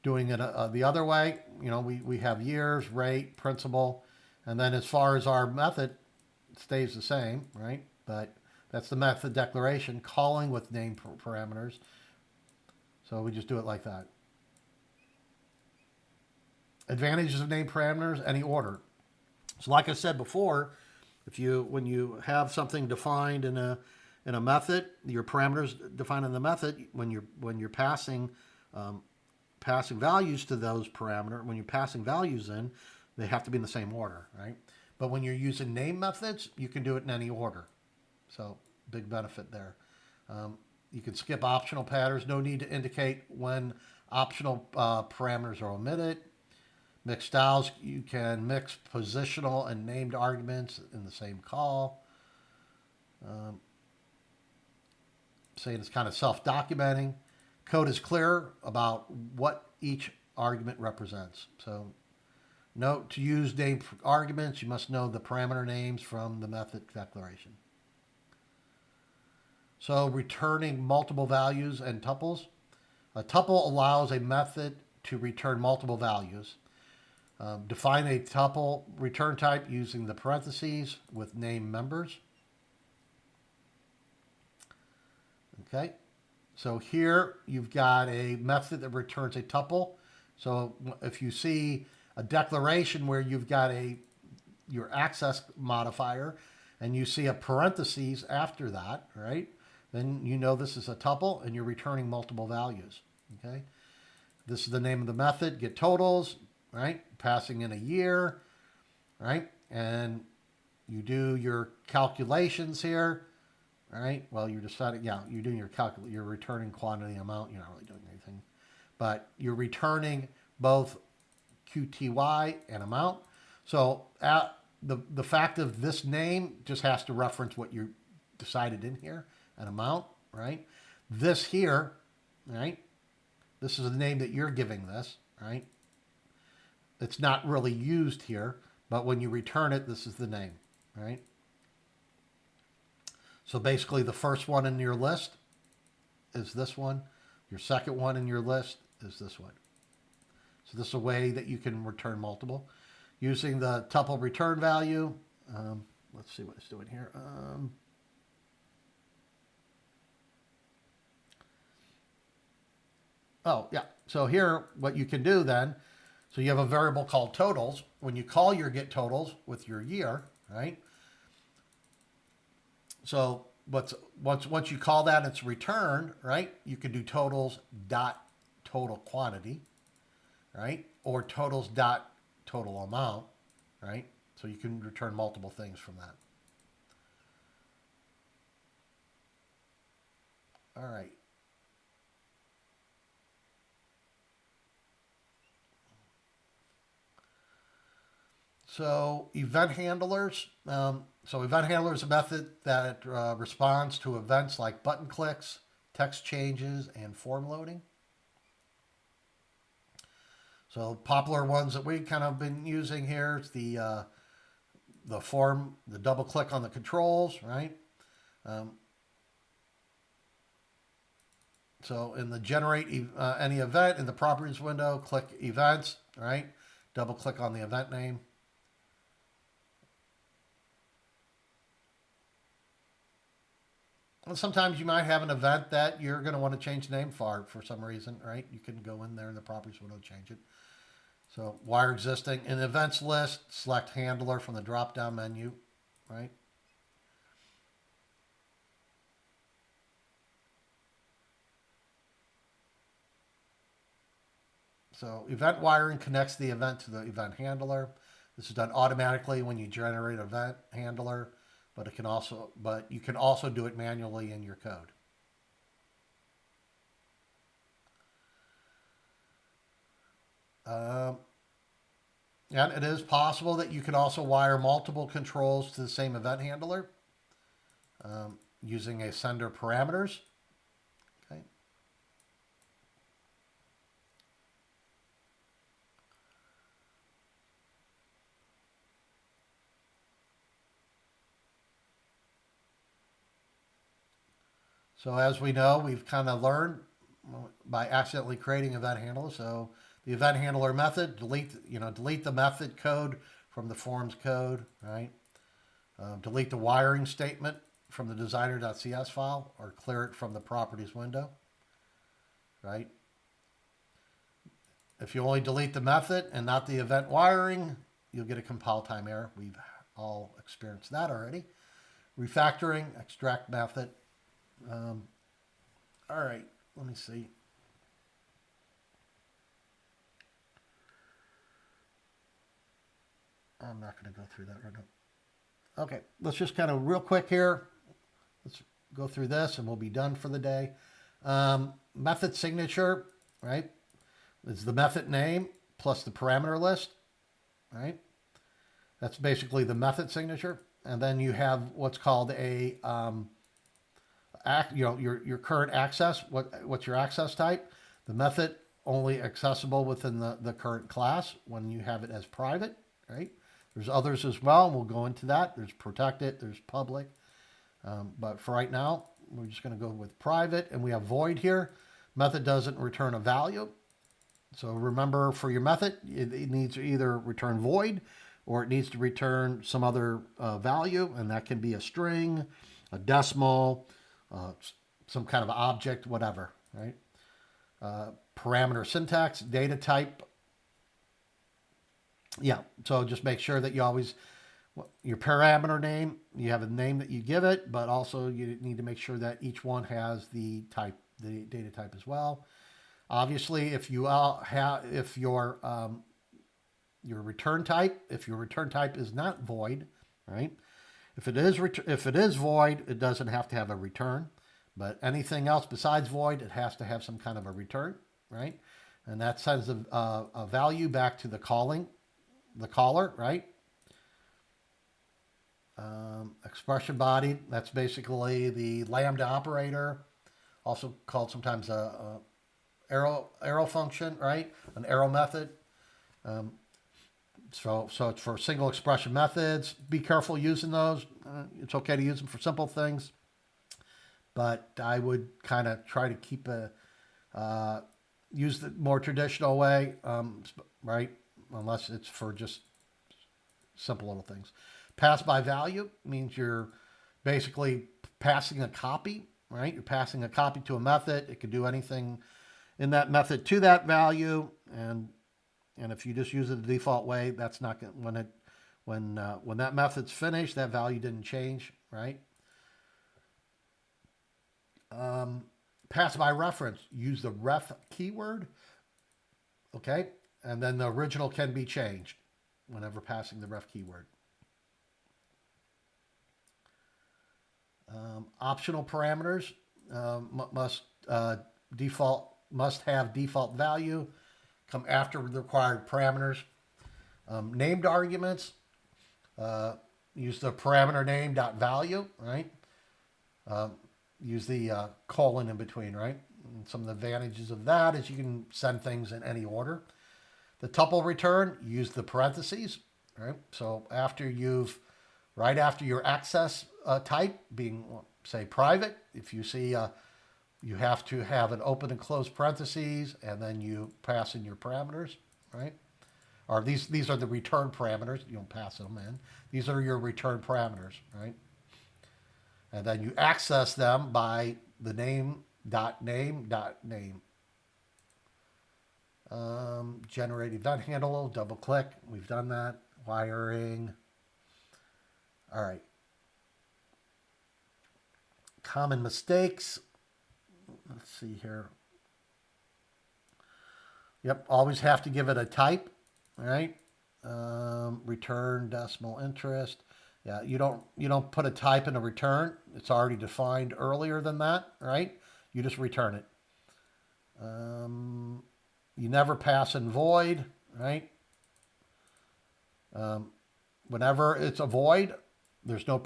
doing it the other way. You know, we have years, rate, principal. And then as far as our method, it stays the same, right? But that's the method declaration, calling with name parameters. So we just do it like that. Advantages of name parameters, any order. So like I said before, when you have something defined in a method, your parameters defined in the method, when you're passing values to those parameters, when you're passing values in, they have to be in the same order, right? But when you're using name methods, you can do it in any order. So big benefit there. You can skip optional patterns. No need to indicate when optional parameters are omitted. Mixed styles, you can mix positional and named arguments in the same call. Saying it's kind of self-documenting. Code is clear about what each argument represents. So note, to use named arguments, you must know the parameter names from the method declaration. So returning multiple values and tuples. A tuple allows a method to return multiple values. Define a tuple return type using the parentheses with name members. Okay, so here you've got a method that returns a tuple. So if you see a declaration where you've got your access modifier and you see a parentheses after that, right? Then you know this is a tuple and you're returning multiple values. Okay, this is the name of the method, get totals, right? Passing in a year, right? And you do your calculations here, right? Well, you're deciding, yeah, you're doing you're returning quantity amount. You're not really doing anything, but you're returning both QTY and amount. So the fact of this name just has to reference what you decided in here, an amount, right? This here, right? This is the name that you're giving this, right? It's not really used here, but when you return it, this is the name, right? So basically the first one in your list is this one. Your second one in your list is this one. So this is a way that you can return multiple. Using the tuple return value, let's see what it's doing here. Oh, yeah. So here, what you can do then, so you have a variable called totals. When you call your get totals with your year, right? So once you call that, it's returned, right? You can do totals dot total quantity, right? Or totals dot total amount, right? So you can return multiple things from that. All right. So event handlers. So event handler is a method that responds to events like button clicks, text changes, and form loading. So popular ones that we kind of been using here is the form, the double click on the controls, right? So in the generate any event in the properties window, click events, right? Double click on the event name. And sometimes you might have an event that you're going to want to change the name for some reason, right? You can go in there in the properties window, change it. So wire existing. In the events list, select handler from the drop-down menu, right? So event wiring connects the event to the event handler. This is done automatically when you generate an event handler, but you can also do it manually in your code. And it is possible that you could also wire multiple controls to the same event handler using a sender parameters. Okay. So as we know, we've kind of learned by accidentally creating event handler. So the event handler method, delete the method code from the forms code, right? Delete the wiring statement from the designer.cs file or clear it from the properties window, right? If you only delete the method and not the event wiring, you'll get a compile time error. We've all experienced that already. Refactoring, extract method. All right, let me see. I'm not going to go through that right now. Okay, let's just kind of real quick here. Let's go through this and we'll be done for the day. Method signature, right? Is the method name plus the parameter list, right? That's basically the method signature. And then you have what's called a your current access. What's your access type? The method only accessible within the current class when you have it as private, right? There's others as well, and we'll go into that. There's protected, there's public. But for right now, we're just going to go with private, and we have void here. Method doesn't return a value. So remember, for your method, it needs to either return void or it needs to return some other value, and that can be a string, a decimal, some kind of object, whatever, right? Parameter syntax, data type. Yeah, so just make sure that you always, your parameter name, you have a name that you give it, but also you need to make sure that each one has the type, the data type as well. Obviously, if your return type, if your return type is not void, right? If it is void, it doesn't have to have a return. But anything else besides void, it has to have some kind of a return, right? And that sends a value back to the caller, right? Expression body, that's basically the lambda operator, also called sometimes a arrow function, right? An arrow method. So it's for single expression methods. Be careful using those. It's okay to use them for simple things, but I would kind of try to keep use the more traditional way, right? Unless it's for just simple little things. Pass by value means you're basically passing a copy, right? You're passing a copy to a method. It could do anything in that method to that value, and if you just use it the default way, that's not going when that method's finished, that value didn't change, right? Pass by reference, use the ref keyword, okay, and then the original can be changed whenever passing the ref keyword. Optional parameters must have default value, come after the required parameters. Named arguments, use the parameter name dot value, right? Use the colon in between, right? And some of the advantages of that is you can send things in any order. The tuple return, use the parentheses, right? So right after your access type being, say, private, if you see you have to have an open and closed parentheses, and then you pass in your parameters, right? Or these are the return parameters. You don't pass them in. These are your return parameters, right? And then you access them by the name dot name dot name. Generate event handle, double click. We've done that. Wiring. All right. Common mistakes. Let's see here. Yep, always have to give it a type, right? Return decimal interest. Yeah, you don't put a type in a return. It's already defined earlier than that, right? You just return it. You never pass in void, right? Whenever it's a void, there's no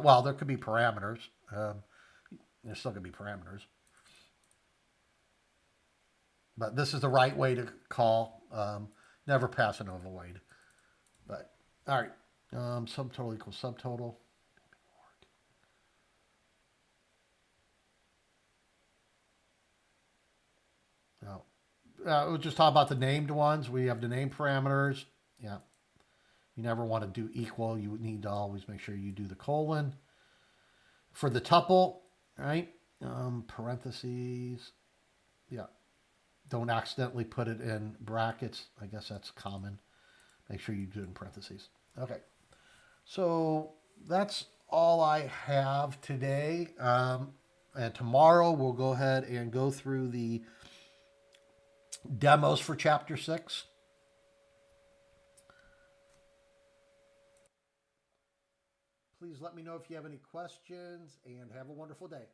well, there could be parameters. There's still going to be parameters. But this is the right way to call. Never pass in a void. But, all right. Subtotal equals subtotal. we'll just talk about the named ones. We have the name parameters. Yeah. You never want to do equal. You need to always make sure you do the colon. For the tuple, right? Parentheses. Yeah. Don't accidentally put it in brackets. I guess that's common. Make sure you do it in parentheses. Okay. So that's all I have today. And tomorrow we'll go ahead and go through the demos for Chapter 6. Please let me know if you have any questions and have a wonderful day.